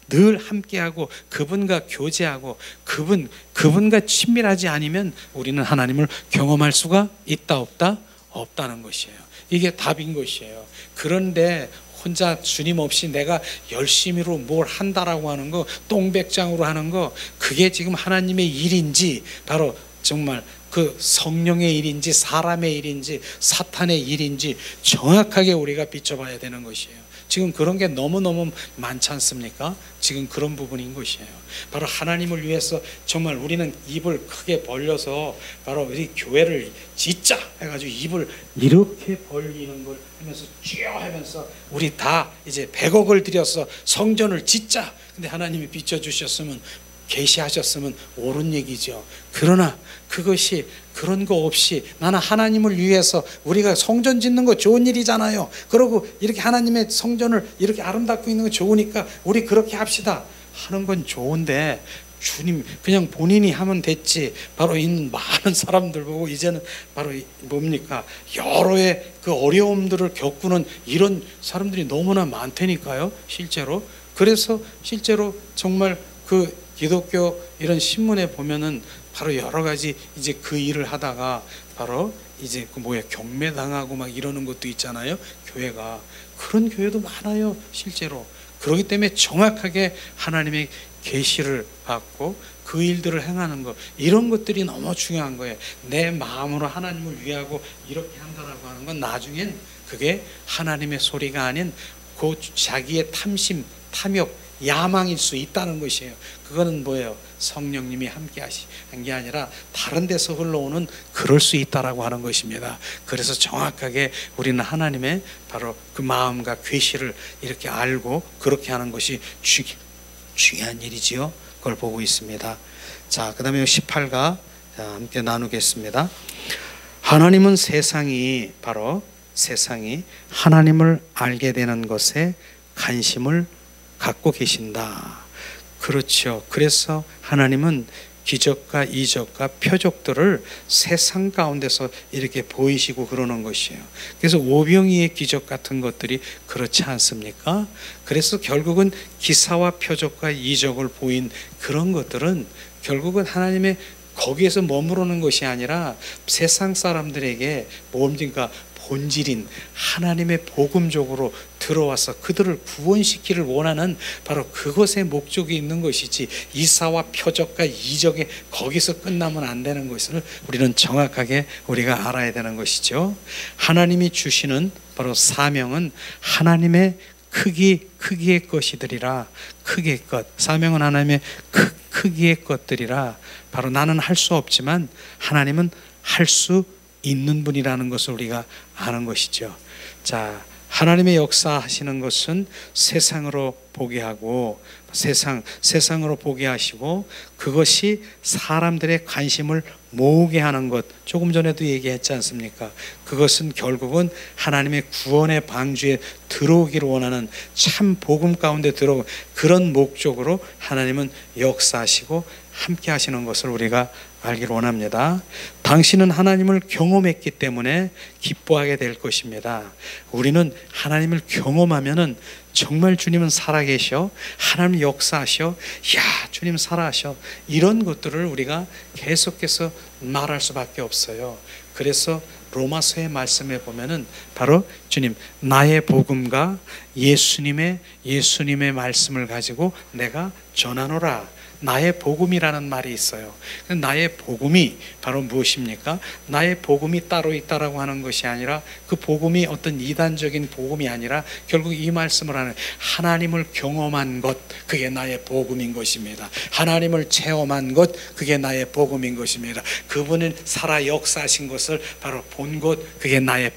늘 함께하고 그분과 교제하고 그분과 친밀하지 않으면 우리는 하나님을 경험할 수가 있다 없다? 없다는 것이에요. 이게 답인 것이에요. 그런데 혼자 주님 없이 내가 열심히로 뭘 한다라고 하는 거, 똥백장으로 하는 거, 그게 지금 하나님의 일인지 바로 정말 그 성령의 일인지 사람의 일인지 사탄의 일인지 정확하게 우리가 비춰봐야 되는 것이에요. 지금 그런 게 너무너무 많지 않습니까? 지금 그런 부분인 것이에요. 바로 하나님을 위해서 정말 우리는 입을 크게 벌려서 바로 우리 교회를 짓자 해가지고 입을 이렇게 벌리는 걸 하면서 쥐어 하면서 우리 다 이제 100억을 들여서 성전을 짓자. 근데 하나님이 비춰주셨으면 계시하셨으면 옳은 얘기죠. 그러나 그것이 그런 거 없이 나는 하나님을 위해서 우리가 성전 짓는 거 좋은 일이잖아요. 그러고 이렇게 하나님의 성전을 이렇게 아름답고 있는 거 좋으니까 우리 그렇게 합시다 하는 건 좋은데 주님 그냥 본인이 하면 됐지. 바로 있는 많은 사람들 보고 이제는 바로 뭡니까? 여러의 그 어려움들을 겪는 이런 사람들이 너무나 많다니까요. 실제로. 그래서 실제로 정말 그 기독교 이런 신문에 보면은 바로 여러 가지 이제 그 일을 하다가 바로 이제 그 경매당하고 막 이러는 것도 있잖아요. 교회가 그런 교회도 많아요. 실제로. 그렇기 때문에 정확하게 하나님의 계시를 받고 그 일들을 행하는 것 이런 것들이 너무 중요한 거예요. 내 마음으로 하나님을 위하고 이렇게 한다라고 하는 건 나중엔 그게 하나님의 소리가 아닌 그 자기의 탐심, 탐욕, 야망일 수 있다는 것이에요. 그거는 뭐예요? 성령님이 함께 하신 게 아니라 다른 데서 흘러오는 그럴 수 있다라고 하는 것입니다. 그래서 정확하게 우리는 하나님의 바로 그 마음과 계시를 이렇게 알고 그렇게 하는 것이 중요한 일이지요. 그걸 보고 있습니다. 자, 그 다음에 18가 함께 나누겠습니다. 하나님은 바로 세상이 하나님을 알게 되는 것에 관심을 갖고 계신다. 그렇죠. 그래서 하나님은 기적과 이적과 표적들을 세상 가운데서 이렇게 보이시고 그러는 것이에요. 그래서 오병이의 기적 같은 것들이 그렇지 않습니까? 그래서 결국은 기사와 표적과 이적을 보인 그런 것들은 결국은 하나님의 거기에서 머무르는 것이 아니라 세상 사람들에게 뭡니까? 본질인 하나님의 복음적으로 들어와서 그들을 구원시키기를 원하는 바로 그것의 목적이 있는 것이지 이사와 표적과 이적에 거기서 끝나면 안 되는 것을 우리는 정확하게 우리가 알아야 되는 것이죠. 하나님이 주시는 바로 사명은 하나님의 크기의 것이들이라. 크기의 것. 사명은 하나님의 크기의 것들이라. 바로 나는 할 수 없지만 하나님은 할 수 있는 분이라는 것을 우리가 아는 것이죠. 자, 하나님의 역사하시는 것은 세상으로 보게 하고 세상으로 보게 하시고 그것이 사람들의 관심을 모으게 하는 것 조금 전에도 얘기했지 않습니까? 그것은 결국은 하나님의 구원의 방주에 들어오기를 원하는 참 복음 가운데 들어오고 그런 목적으로 하나님은 역사하시고 함께 하시는 것을 우리가 알기를 원합니다. 당신은 하나님을 경험했기 때문에 기뻐하게 될 것입니다. 우리는 하나님을 경험하면은 정말 주님은 살아계셔, 하나님 역사하셔, 야 주님 살아하셔, 이런 것들을 우리가 계속해서 말할 수밖에 없어요. 그래서 로마서의 말씀에 보면은 바로 주님 나의 복음과 예수님의 말씀을 가지고 내가 전하노라. 나의 복음이라는 말이 있어요. 나의 복음이 바로 무엇입니까? 나의 복음이 따로 있다라고 하는 것이 아니라 그 복음이 어떤 이단적인 복음이 아니라 결국 이 말씀을 하는 하나님을 경험한 것 그게 나의 복음인 것입니다. 하나님을 체험한 것 그게 나의 복음인 것입니다. 그분은 살아 역사하신 것을 바로 본 것 그게 나의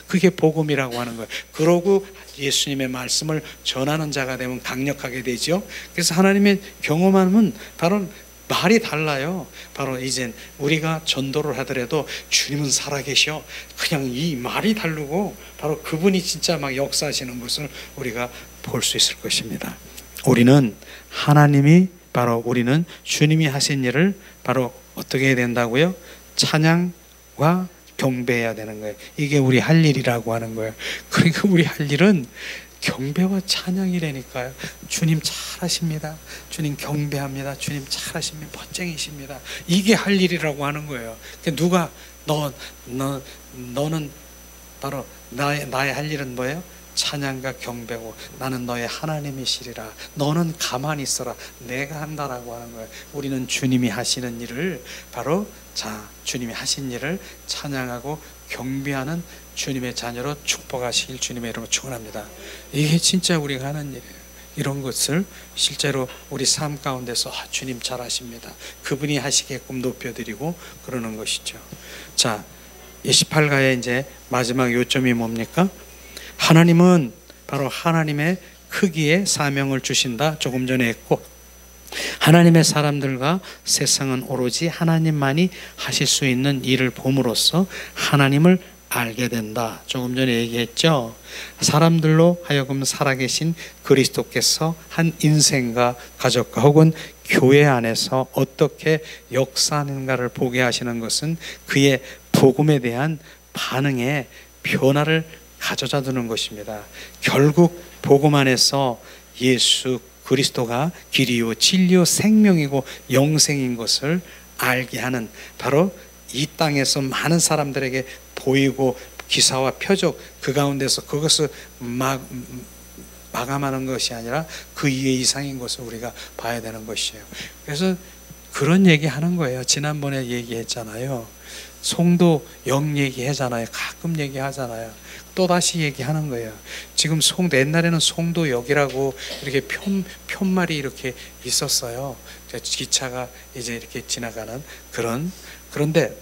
그게 복음이라고 하는 거예요. 그러고 예수님의 말씀을 전하는 자가 되면 강력하게 되죠. 그래서 하나님의 경험함은 바로 말이 달라요. 바로 이젠 우리가 전도를 하더라도 주님은 살아계셔. 그냥 이 말이 다르고 바로 그분이 진짜 막 역사하시는 것을 우리가 볼 수 있을 것입니다. 우리는 주님이 하신 일을 바로 어떻게 해야 된다고요? 찬양과 경배해야 되는 거예요. 이게 우리 할 일이라고 하는 거예요. 그러니까 우리 할 일은 경배와 찬양이라니까요. 주님 잘하십니다. 주님 경배합니다. 주님 잘하십니다. 멋쟁이십니다. 이게 할 일이라고 하는 거예요. 누가 너는 바로 나의 할 일은 뭐예요? 찬양과 경배고 나는 너의 하나님이시리라. 너는 가만히 있어라. 내가 한다라고 하는 거예요. 우리는 주님이 하시는 일을 바로 자, 주님이 하신 일을 찬양하고 경배하는 주님의 자녀로 축복하시길 주님의 이름으로 축원합니다. 이게 진짜 우리가 하는 일이에요. 이런 것을 실제로 우리 삶 가운데서 주님 잘하십니다. 그분이 하시게끔 높여드리고 그러는 것이죠. 자, 28가의 이제 마지막 요점이 뭡니까? 하나님은 바로 하나님의 크기의 사명을 주신다. 조금 전에 했고, 하나님의 사람들과 세상은 오로지 하나님만이 하실 수 있는 일을 봄으로써 하나님을 알게 된다. 조금 전에 얘기했죠. 사람들로 하여금 살아계신 그리스도께서 한 인생과 가족과 혹은 교회 안에서 어떻게 역사하는가를 보게 하시는 것은 그의 복음에 대한 반응에 변화를 가져다 두는 것입니다. 결국 복음 안에서 예수 그리스도가 길이요 진리요 생명이고 영생인 것을 알게 하는, 바로 이 땅에서 많은 사람들에게 보이고 기사와 표적 그 가운데서 그것을 마감하는 것이 아니라 그 이상인 것을 우리가 봐야 되는 것이에요. 그래서 그런 얘기하는 거예요. 지난번에 얘기했잖아요. 송도 역 얘기하잖아요. 가끔 얘기하잖아요. 또다시 얘기하는 거예요. 지금 송도, 옛날에는 송도역이라고 이렇게 편말이 이렇게 있었어요. 기차가 이제 이렇게 지나가는 그런데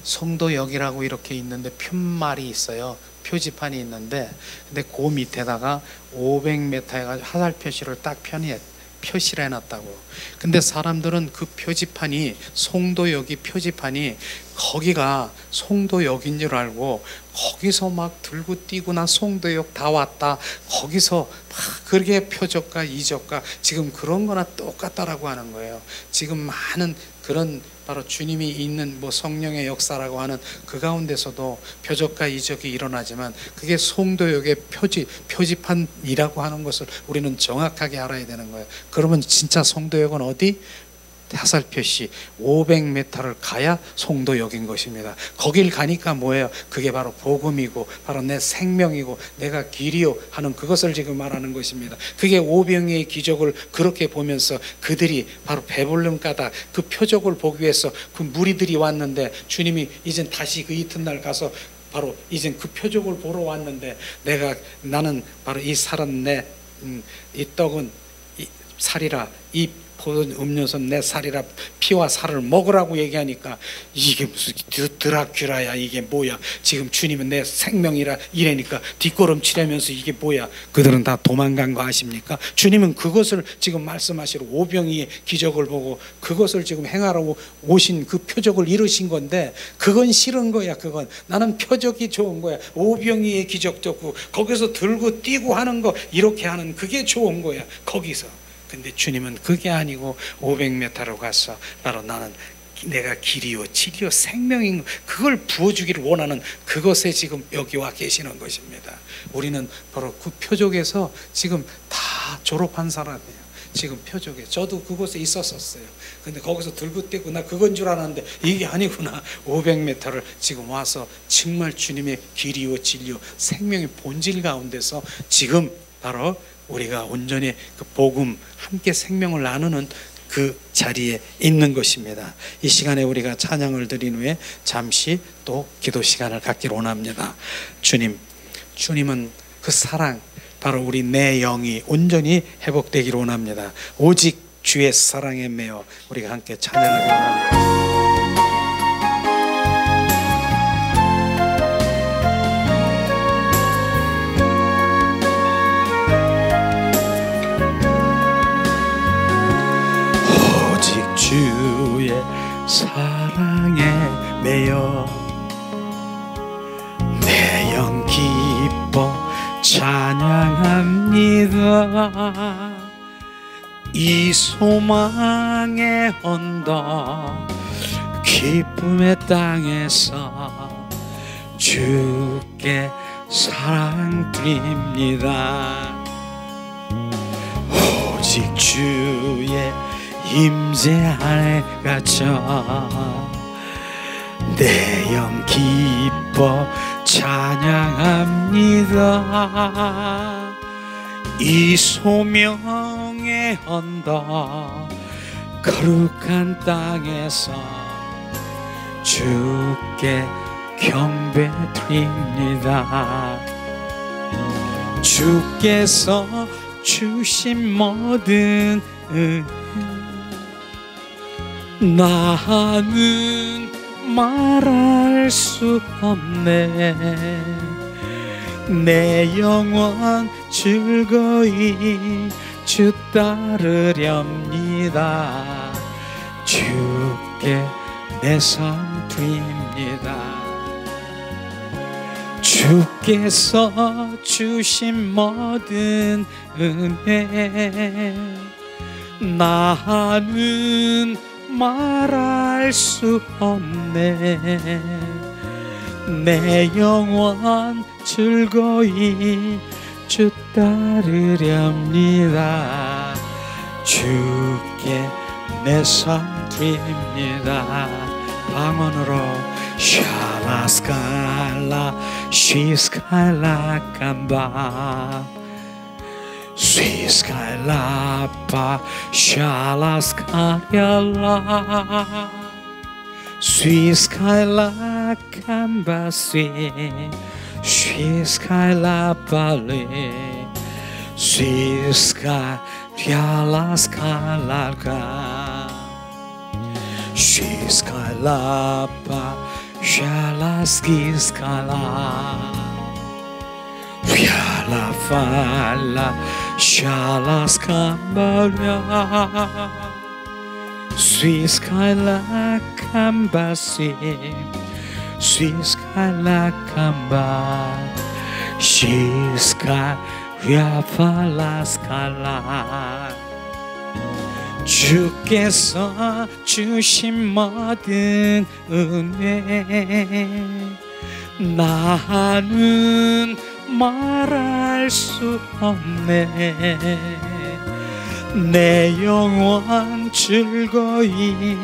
송도역이라고 이렇게 있는데 편말이 있어요. 표지판이 있는데, 근데 그 밑에다가 500m 해가지고 화살 표시를 딱 표시를 해놨다고. 근데 사람들은 그 표지판이, 송도역이 표지판이 거기가 송도역인 줄 알고 거기서 막 들고 뛰고 나 송도역 다 왔다, 거기서 막 그렇게 표적과 이적과 지금 그런 거나 똑같다라고 하는 거예요. 지금 많은 그런 바로 주님이 있는 성령의 역사라고 하는 그 가운데서도 표적과 이적이 일어나지만 그게 송도역의 표지판이라고 하는 것을 우리는 정확하게 알아야 되는 거예요. 그러면 진짜 송도역은 어디? 화살 표시 500m를 가야 송도역인 것입니다. 거길 가니까 뭐예요? 그게 바로 복음이고 바로 내 생명이고 내가 길이요 하는 그것을 지금 말하는 것입니다. 그게 오병이의 기적을 그렇게 보면서 그들이 바로 배불른 까닭 그 표적을 보기 위해서 그 무리들이 왔는데, 주님이 이젠 다시 그 이튿날 가서 바로 이젠 그 표적을 보러 왔는데, 나는 바로 이 살은 이 떡은 살이라, 이 포도주 음료수는 내 살이라, 피와 살을 먹으라고 얘기하니까 이게 무슨 드라큘라야, 이게 뭐야, 지금 주님은 내 생명이라 이래니까 뒷걸음치려면서 이게 뭐야. 그들은 다 도망간 거 아십니까? 주님은 그것을 지금 말씀하시러 오병이의 기적을 보고 그것을 지금 행하러 오신 그 표적을 이루신 건데, 그건 싫은 거야. 그건 나는 표적이 좋은 거야. 오병이의 기적도 없고 거기서 들고 뛰고 하는 거, 이렇게 하는 그게 좋은 거야 거기서. 근데 주님은 그게 아니고 500m로 가서 바로 나는 내가 길이요 진리요 생명인 그걸 부어주기를 원하는 그것에 지금 여기 와 계시는 것입니다. 우리는 바로 그 표적에서 지금 다 졸업한 사람이에요. 지금 표적에 저도 그곳에 있었었어요. 근데 거기서 들고 뛰고 나 그건 줄 알았는데 이게 아니구나. 500m를 지금 와서 정말 주님의 길이요 진리요 생명의 본질 가운데서 지금 바로 우리가 온전히 그 복음 함께 생명을 나누는 그 자리에 있는 것입니다. 이 시간에 우리가 찬양을 드린 후에 잠시 또 기도 시간을 갖기를 원합니다. 주님은 그 사랑, 바로 우리 내 영이 온전히 회복되기를 원합니다. 오직 주의 사랑에 매여 우리가 함께 찬양하기를 원합니다. 주의 사랑에 매여 내 영 기뻐 찬양합니다. 이 소망의 언덕 기쁨의 땅에서 주께 사랑 드립니다. 오직 주의 임재 안에 갇혀 내 영 기뻐 찬양합니다. 이 소명의 언덕 거룩한 땅에서 주께 경배드립니다. 주께서 주신 모든 은혜 나는 말할 수 없네. 내 영혼 즐거이 주 따르렵니다. 주께 내 삶 드립니다. 주께서 주신 모든 은혜 나는 말할 수 없네. 내 영혼 즐거이 주 따르렵니다. 주께 내 삶 드립니다. 방언으로 샤라스칼라 시스칼라캄바 스위스칼라파 샤라스칼라 스위스칼라캄바시 스위스칼라팔리 스위스칼라스칼라가 스위스칼라파 샤라스키스칼라 샤라팔라 샤라스캄바랴 스위스칼라캄바시 스위스칼라캄바 시스칼랴팔라스칼라 주께서 주신 모든 은혜 나는 말할 수 없네. 내 영혼 즐거이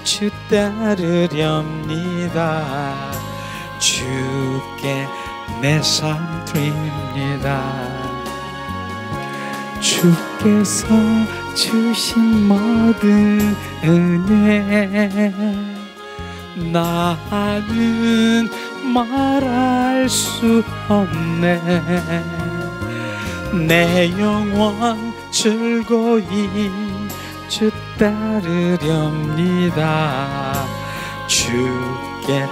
주 따르렵니다. 주께 내 삶 드립니다. 주께서 주신 모든 은혜 나는 말할 수 없네. 내 영혼 즐거이 주 따르렵니다. 주께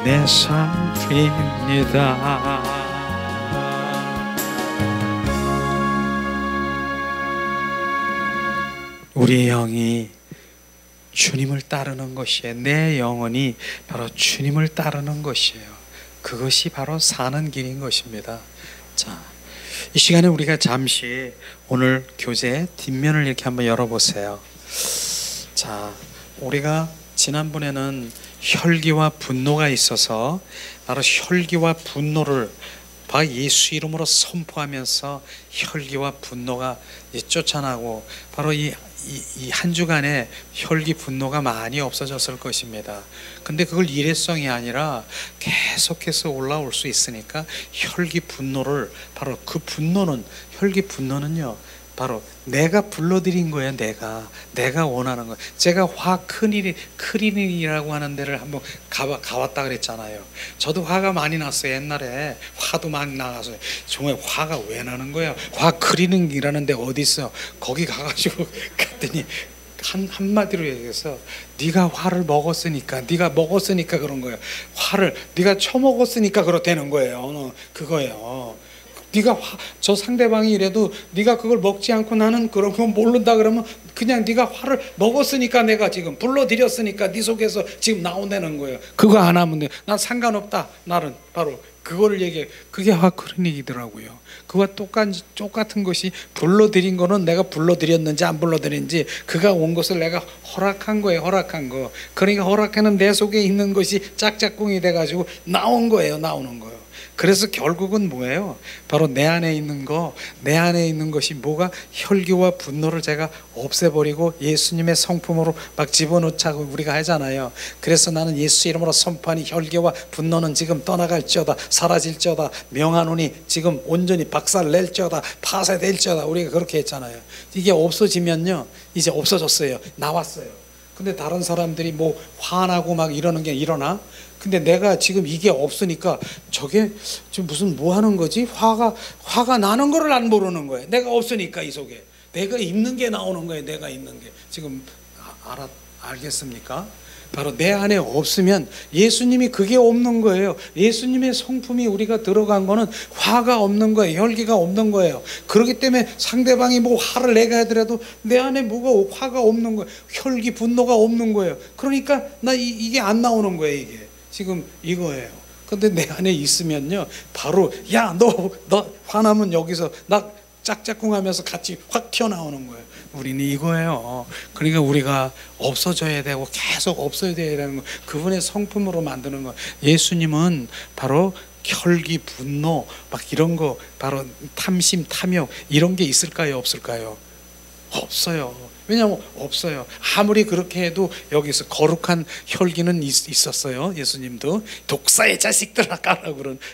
내 삶 드립니다. 우리의 영이 주님을 따르는 것이에요. 내 영혼이 바로 주님을 따르는 것이에요. 그것이 바로 사는 길인 것입니다. 자, 이 시간에 우리가 잠시 오늘 교재 뒷면을 이렇게 한번 열어보세요. 자, 우리가 지난번에는 혈기와 분노가 있어서 바로 혈기와 분노를 바로 예수 이름으로 선포하면서 혈기와 분노가 쫓아나고 바로 이 한 주간에 혈기 분노가 많이 없어졌을 것입니다. 근데 그걸 일회성이 아니라 계속해서 올라올 수 있으니까 혈기 분노를 바로 그 분노는 혈기 분노는요 바로 내가 불러들인 거예요. 내가 원하는 거예요. 제가 화 크리닝이라고 하는 데를 한번 가봤다 그랬잖아요. 저도 화가 많이 났어요. 옛날에 화도 많이 나가서 정말 화가 왜 나는 거야. 화 크리닝이라는 데 어디 있어. 거기 가가지고 갔더니 한마디로 얘기해서 네가 화를 먹었으니까 그런 거예요. 화를 네가 처먹었으니까 그렇다는 거예요. 그거예요. 네가 저 상대방이 이래도 네가 그걸 먹지 않고 나는 그런 거 모른다 그러면 그냥 네가 화를 먹었으니까 내가 지금 불러들였으니까 네 속에서 지금 나온다는 거예요. 그거 안 하면 돼. 난 상관없다. 나는 바로 그거를 얘기해. 그게 화 크리닉이더라고요. 그와 똑같은 것이 불러들인 거는 내가 불러들였는지 안 불러들였는지 그가 온 것을 내가 허락한 거예요. 허락한 거. 그러니까 허락하는 내 속에 있는 것이 짝짝꿍이 돼가지고 나오는 거예요. 그래서 결국은 뭐예요? 바로 내 안에 있는 것이 뭐가 혈기와 분노를 제가 없애버리고 예수님의 성품으로 막 집어넣자고 우리가 하잖아요. 그래서 나는 예수 이름으로 선포하니 혈기와 분노는 지금 떠나갈지어다, 사라질지어다, 명하노니 지금 온전히 박살낼지어다, 파쇄될지어다. 우리가 그렇게 했잖아요. 이게 없어지면요 이제 없어졌어요. 나왔어요. 근데 다른 사람들이 뭐 화나고 막 이러는 게 일어나. 근데 내가 지금 이게 없으니까 저게 지금 무슨 뭐 하는 거지? 화가 나는 거를 안 모르는 거예요. 내가 없으니까 이 속에 내가 있는 게 나오는 거예요. 내가 있는 게 지금 알겠습니까? 바로 내 안에 없으면 예수님이 그게 없는 거예요. 예수님의 성품이 우리가 들어간 거는 화가 없는 거예요. 혈기가 없는 거예요. 그렇기 때문에 상대방이 뭐 화를 내게 하더라도 내 안에 뭐가 화가 없는 거예요. 혈기 분노가 없는 거예요. 그러니까 나 이게 안 나오는 거예요. 이게 지금 이거예요. 근데 내 안에 있으면요 바로 야 너 화나면 여기서 나 짝짝꿍하면서 같이 확 튀어나오는 거예요. 우리는 이거예요. 그러니까 우리가 없어져야 되고 계속 없어야 되는 거, 그분의 성품으로 만드는 거. 예수님은 바로 혈기, 분노 막 이런 거, 바로 탐심, 탐욕 이런 게 있을까요? 없을까요? 없어요. 왜냐하면 없어요. 아무리 그렇게 해도 여기서 거룩한 혈기는 있었어요. 예수님도 독사의 자식들아 까라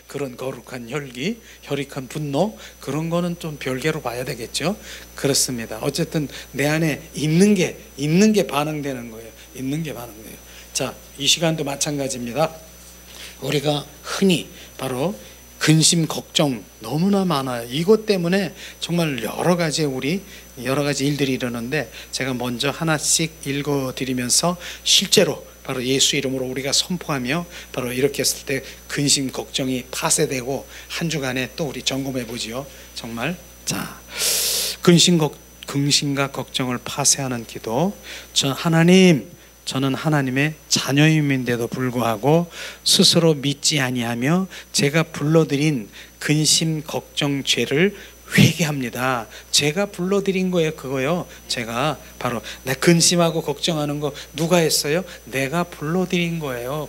그런 거룩한 혈기, 혈익한 분노, 그런 거는 좀 별개로 봐야 되겠죠. 그렇습니다. 어쨌든 내 안에 있는 게 반응되는 거예요. 있는 게 반응돼요. 자, 이 시간도 마찬가지입니다. 우리가 흔히 바로 근심, 걱정 너무나 많아요. 이것 때문에 정말 여러 가지 일들이 일어나는데, 제가 먼저 하나씩 읽어드리면서 실제로 바로 예수 이름으로 우리가 선포하며 바로 이렇게 했을 때 근심, 걱정이 파쇄되고 한 주간에 또 우리 점검해 보지요. 정말. 자, 근심과 걱정을 파쇄하는 기도. 저는 하나님의 자녀임인데도 불구하고 스스로 믿지 아니하며 제가 불러드린 근심, 걱정, 죄를 회개합니다. 제가 불러드린 거예요. 그거요. 제가 바로 내 근심하고 걱정하는 거 누가 했어요? 내가 불러드린 거예요.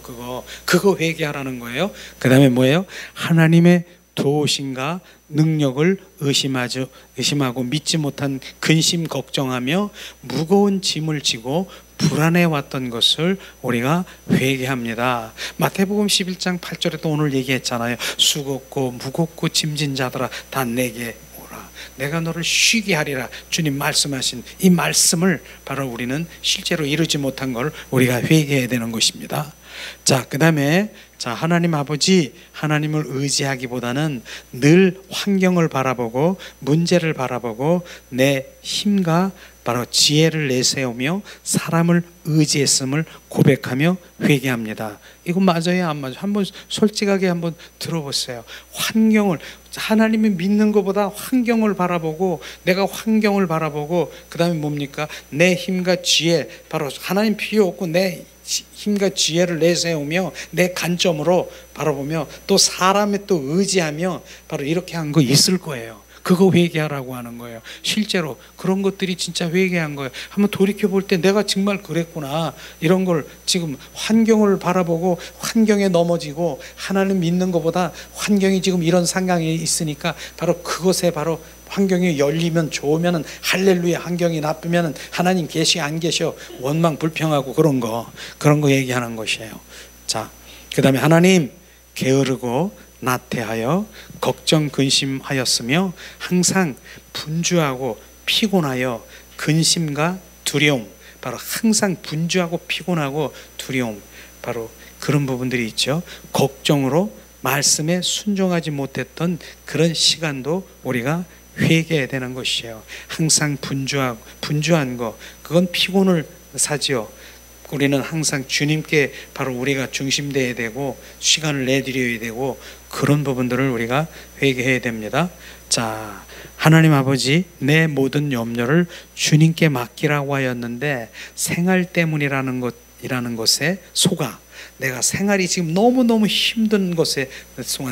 그거 회개하라는 거예요. 그 다음에 뭐예요? 하나님의 도우심과 능력을 의심하고 믿지 못한 근심, 걱정하며 무거운 짐을 지고 불안해 왔던 것을 우리가 회개합니다. 마태복음 11장 8절에도 오늘 얘기했잖아요. 수고고 무겁고 짐진 자들아 다 내게 오라. 내가 너를 쉬게 하리라. 주님 말씀하신 이 말씀을 바로 우리는 실제로 이루지 못한 걸 우리가 회개해야 되는 것입니다. 자, 그 다음에 하나님 아버지, 하나님을 의지하기보다는 늘 환경을 바라보고 문제를 바라보고 내 힘과 바로 지혜를 내세우며 사람을 의지했음을 고백하며 회개합니다. 이거 맞아요? 안 맞아요? 한번 솔직하게 한번 들어보세요. 하나님이 믿는 것보다 환경을 바라보고, 내가 환경을 바라보고, 그 다음에 뭡니까? 내 힘과 지혜, 바로 하나님 필요 없고 내 힘과 지혜를 내세우며 내 관점으로 바라보며 또 사람에 또 의지하며 바로 이렇게 한 거 있을 거예요. 그거 회개하라고 하는 거예요. 실제로 그런 것들이 진짜 회개한 거예요. 한번 돌이켜볼 때 내가 정말 그랬구나. 이런 걸 지금 환경을 바라보고 환경에 넘어지고, 하나님 믿는 것보다 환경이 지금 이런 상황이 있으니까 바로 그것에 바로 환경이 열리면 좋으면 할렐루야, 환경이 나쁘면 하나님 계시 안 계셔, 원망 불평하고 그런 거 얘기하는 것이에요. 자, 그 다음에 하나님 게으르고 나태하여 걱정 근심하였으며 항상 분주하고 피곤하여 근심과 두려움, 바로 항상 분주하고 피곤하고 두려움, 바로 그런 부분들이 있죠. 걱정으로 말씀에 순종하지 못했던 그런 시간도 우리가 회개해야 되는 것이에요. 항상 분주한 거, 그건 피곤을 사지요. 우리는 항상 주님께 바로 우리가 중심되어야 되고 시간을 내드려야 되고, 그런 부분들을 우리가 회개해야 됩니다. 자, 하나님 아버지, 내 모든 염려를 주님께 맡기라고 하였는데 생활 때문이라는 것에 속아 내가 생활이 지금 너무너무 힘든 것에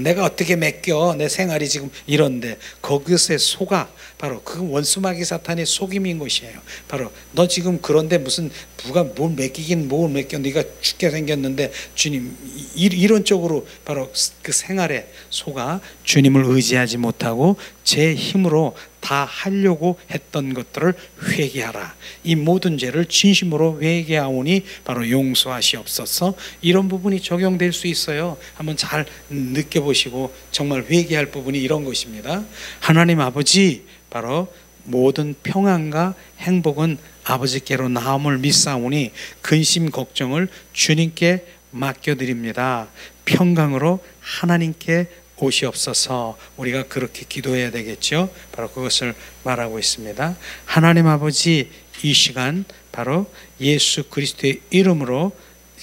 내가 어떻게 맡겨, 내 생활이 지금 이런데 거기에 속아, 바로 그 원수마귀 사탄의 속임인 것이에요. 바로 너 지금 그런데 무슨 누가 뭘 맡기긴 뭘 맡겨, 네가 죽게 생겼는데 주님, 이런 쪽으로 바로 그 생활에 속아 주님을 의지하지 못하고 제 힘으로 다 하려고 했던 것들을 회개하라. 이 모든 죄를 진심으로 회개하오니 바로 용서하시옵소서. 이런 부분이 적용될 수 있어요. 한번 잘 느껴보시고 정말 회개할 부분이 이런 것입니다. 하나님 아버지, 바로 모든 평안과 행복은 아버지께로 나옴을 믿사오니 근심 걱정을 주님께 맡겨드립니다. 평강으로 하나님께 오시옵소서. 우리가 그렇게 기도해야 되겠죠. 바로 그것을 말하고 있습니다. 하나님 아버지, 이 시간 바로 예수 그리스도의 이름으로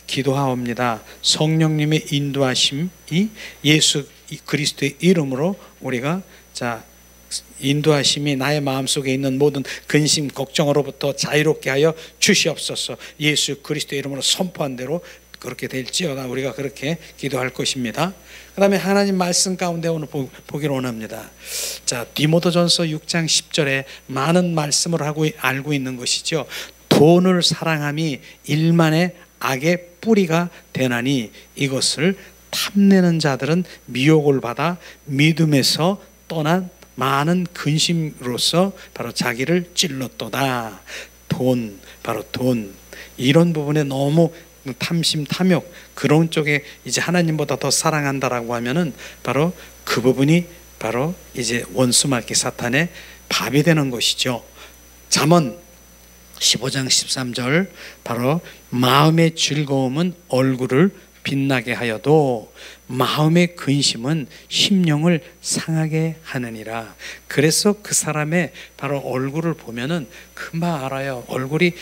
기도하옵니다. 성령님의 인도하심이 예수 그리스도의 이름으로 우리가 인도하심이 나의 마음속에 있는 모든 근심 걱정으로부터 자유롭게 하여 주시옵소서. 예수 그리스도의 이름으로 선포한 대로 그렇게 될지어다. 우리가 그렇게 기도할 것입니다. 그 다음에 하나님 말씀 가운데 오늘 보기를 원합니다. 디모데전서 6장 10절에 많은 말씀을 알고 있는 것이죠. 돈을 사랑함이 일만의 악의 뿌리가 되나니 이것을 탐내는 자들은 미혹을 받아 믿음에서 떠난 많은 근심으로서 바로 자기를 찔렀도다. 돈, 바로 돈, 이런 부분에 너무 탐심, 탐욕, 그런 쪽에 이제 하나님보다 더 사랑한다라고 하면은 바로 그 부분이 바로 이제 원수마귀 사탄의 밥이 되는 것이죠. 잠언 15장 13절, 바로 마음의 즐거움은 얼굴을 빛나게 하여도 마음의 근심은 심령을 상하게 하느니라. 그래서 그 사람의 바로 얼굴을 보면은 금방 알아요. 얼굴이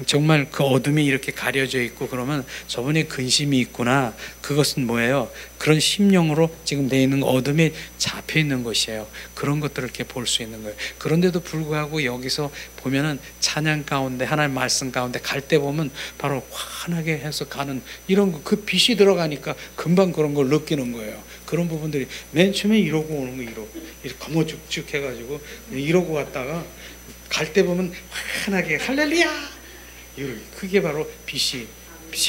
정말 그 어둠이 이렇게 가려져 있고 그러면 저분이 근심이 있구나. 그것은 뭐예요? 그런 심령으로 지금 돼 있는 어둠이 잡혀 있는 것이에요. 그런 것들을 이렇게 볼 수 있는 거예요. 그런데도 불구하고 여기서 보면은 찬양 가운데 하나님 말씀 가운데 갈 때 보면 바로 환하게 해서 가는 이런 거, 그 빛이 들어가니까 금방 그런 걸 느끼는 거예요. 그런 부분들이 맨 처음에 이러고 오는 거 이렇게 거머죽죽 해가지고 이러고 갔다가 갈 때 보면 환하게 할렐루야! 그게 바로 빛이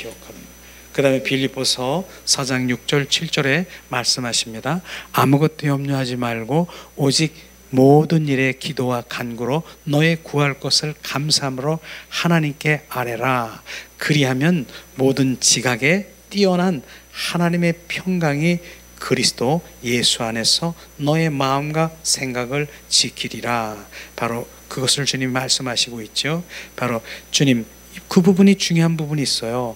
역할입니다. 그 다음에 빌립보서 4장 6절 7절에 말씀하십니다. 아무것도 염려하지 말고 오직 모든 일에 기도와 간구로 너의 구할 것을 감사함으로 하나님께 아뢰라. 그리하면 모든 지각에 뛰어난 하나님의 평강이 그리스도 예수 안에서 너의 마음과 생각을 지키리라. 바로 그것을 주님 말씀하시고 있죠. 바로 주님, 그 부분이 중요한 부분이 있어요.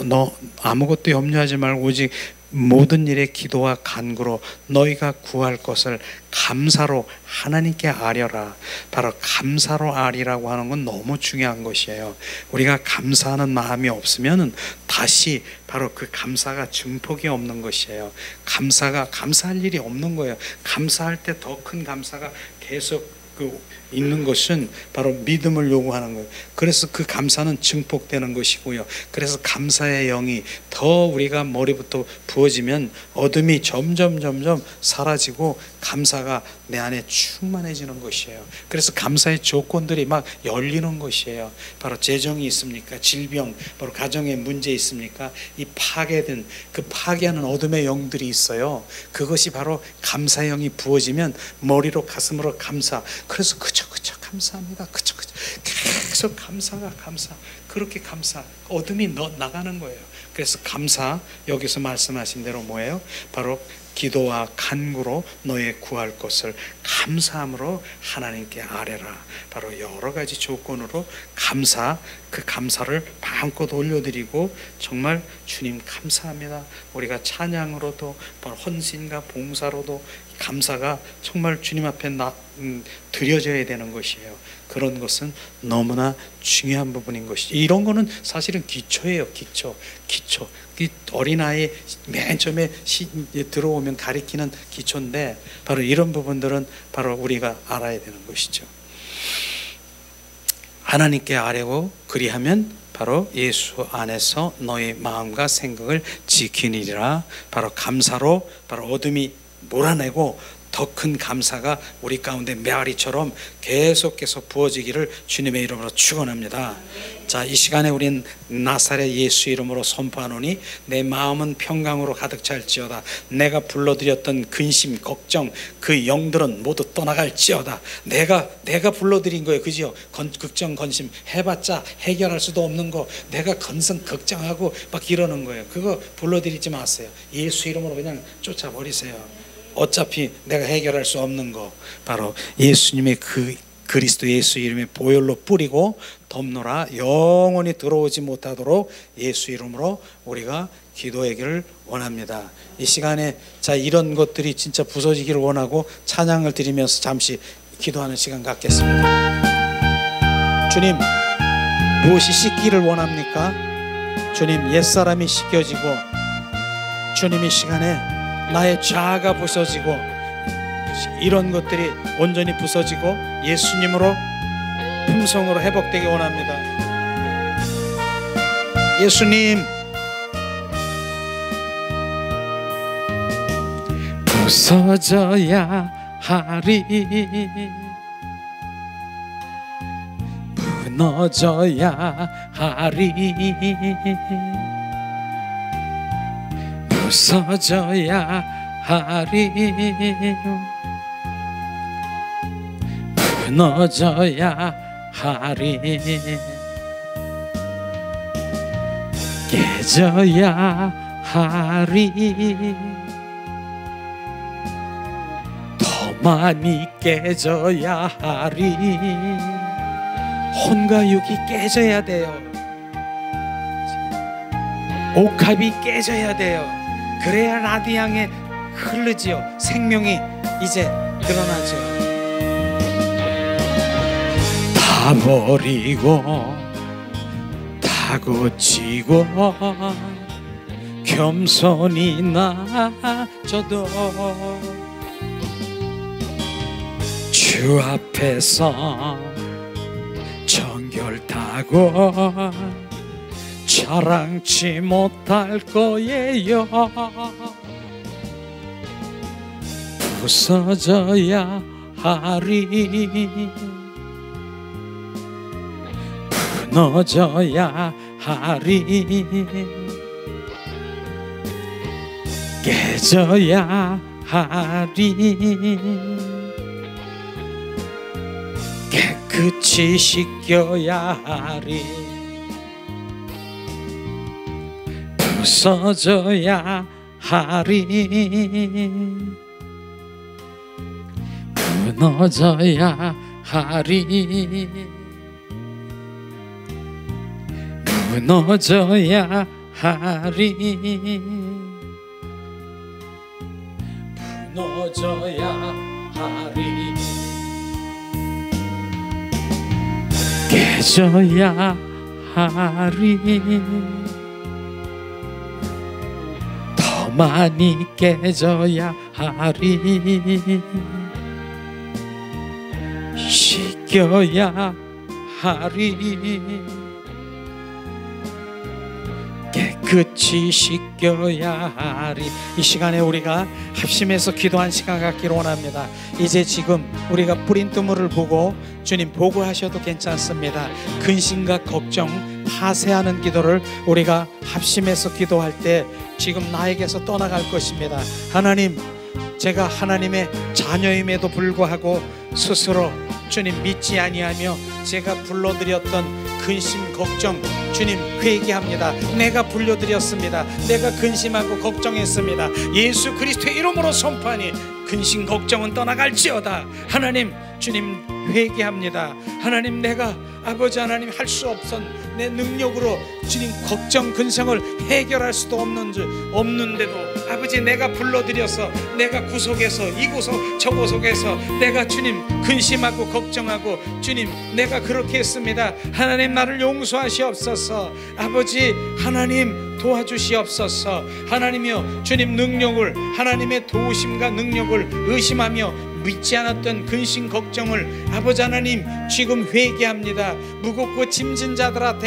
너 아무것도 염려하지 말고 오직 모든 일에 기도와 간구로 너희가 구할 것을 감사로 하나님께 아뢰라. 바로 감사로 아뢰라고 하는 건 너무 중요한 것이에요. 우리가 감사하는 마음이 없으면 다시 바로 그 감사가 증폭이 없는 것이에요. 감사할 일이 없는 거예요. 감사할 때 더 큰 감사가 계속 있는 것은 바로 믿음을 요구하는 거예요. 그래서 그 감사는 증폭되는 것이고요. 그래서 감사의 영이 더 우리가 머리부터 부어지면 어둠이 점점 사라지고 감사가 내 안에 충만해지는 것이에요. 그래서 감사의 조건들이 막 열리는 것이에요. 바로 재정이 있습니까? 질병, 바로 가정에 문제 있습니까? 이 파괴된 그 파괴하는 어둠의 영들이 있어요. 그것이 바로 감사의 영이 부어지면 머리로 가슴으로 감사. 그래서 그저 감사합니다. 그저 계속 감사. 그렇게 감사. 어둠이 나가는 거예요. 그래서 감사, 여기서 말씀하신 대로 뭐예요? 바로 기도와 간구로 너의 구할 것을 감사함으로 하나님께 아뢰라. 바로 여러 가지 조건으로 그 감사를 마음껏 올려드리고 정말 주님 감사합니다. 우리가 찬양으로도 바로 헌신과 봉사로도 감사가 정말 주님 앞에 드려져야 되는 것이에요. 그런 것은 너무나 중요한 부분인 것이죠. 이런 거는 사실은 기초예요. 기초. 어린아이 맨 처음에 들어오면 가리키는 기초인데 바로 이런 부분들은 바로 우리가 알아야 되는 것이죠. 하나님께 아뢰고 그리하면 바로 예수 안에서 너의 마음과 생각을 지키니라. 바로 감사로 바로 어둠이 몰아내고 더 큰 감사가 우리 가운데 메아리처럼 계속해서 부어지기를 주님의 이름으로 축원합니다. 자, 이 시간에 우린 나사렛 예수 이름으로 선포하노니 내 마음은 평강으로 가득 찰지어다. 내가 불러드렸던 근심, 걱정, 그 영들은 모두 떠나갈지어다. 내가 불러드린 거예요. 그죠? 걱정, 근심 해봤자 해결할 수도 없는 거 내가 걱정하고 막 이러는 거예요. 그거 불러드리지 마세요. 예수 이름으로 그냥 쫓아버리세요. 어차피 내가 해결할 수 없는 거 바로 예수님의 그 그리스도 예수 이름의 보혈로 뿌리고 덮노라. 영원히 들어오지 못하도록 예수 이름으로 우리가 기도하기를 원합니다. 이 시간에 자, 이런 것들이 진짜 부서지기를 원하고 찬양을 드리면서 잠시 기도하는 시간 갖겠습니다. 주님, 무엇이 씻기를 원합니까? 주님, 옛사람이 씻겨지고, 주님 이 시간에 나의 자아가 부서지고, 이런 것들이 온전히 부서지고 예수님으로 품성으로 회복되기 원합니다. 예수님, 부서져야 하리, 무너져야 하리, 부서져야 하리, 무너져야 하리, 깨져야 하리, 더 많이 깨져야 하리. 혼과 육이 깨져야 돼요. 옥합이 깨져야 돼요. 그래야 라디앙에 흐르지요. 생명이 이제 드러나죠. 다 버리고 다 고치고 겸손히 나져도 주 앞에서 정결타고 자랑치 못할 거예요. 부서져야 하리, 무너져야 하리, 깨져야 하리, 깨끗이 씻겨야 하리, 부서져야 하리, 무너져야 하리, 무너져야 하리, 무너져야 하리, 깨져야 하리, 더 많이 깨져야 하리, 씻겨야 하리, 깨끗이 씻겨야 하리. 이 시간에 우리가 합심해서 기도한 시간 갖기를 원합니다. 이제 지금 우리가 뿌린 뜨물을 보고 주님 보고 하셔도 괜찮습니다. 근심과 걱정 파쇄하는 기도를 우리가 합심해서 기도할 때 지금 나에게서 떠나갈 것입니다. 하나님, 제가 하나님의 자녀임에도 불구하고 스스로 주님 믿지 아니하며 제가 불러드렸던 근심 걱정 주님 회개합니다. 내가 불려드렸습니다. 내가 근심하고 걱정했습니다. 예수 그리스도의 이름으로 선포하니 근심 걱정은 떠나갈지어다. 하나님 주님 회개합니다. 하나님, 내가 아버지 하나님 할 수 없던 내 능력으로 주님 걱정 근성을 해결할 수도 없는데도 아버지 내가 불러드려서 내가 구속해서 이구속 저구속해서 내가 주님 근심하고 걱정하고 주님 내가 그렇게 했습니다. 하나님, 나를 용서하시옵소서. 아버지 하나님 도와주시옵소서. 하나님이여 주님 능력을, 하나님의 도우심과 능력을 의심하며 믿지 않았던 근심 걱정을 아버지 하나님 지금 회개합니다. 무겁고 짐진 자들아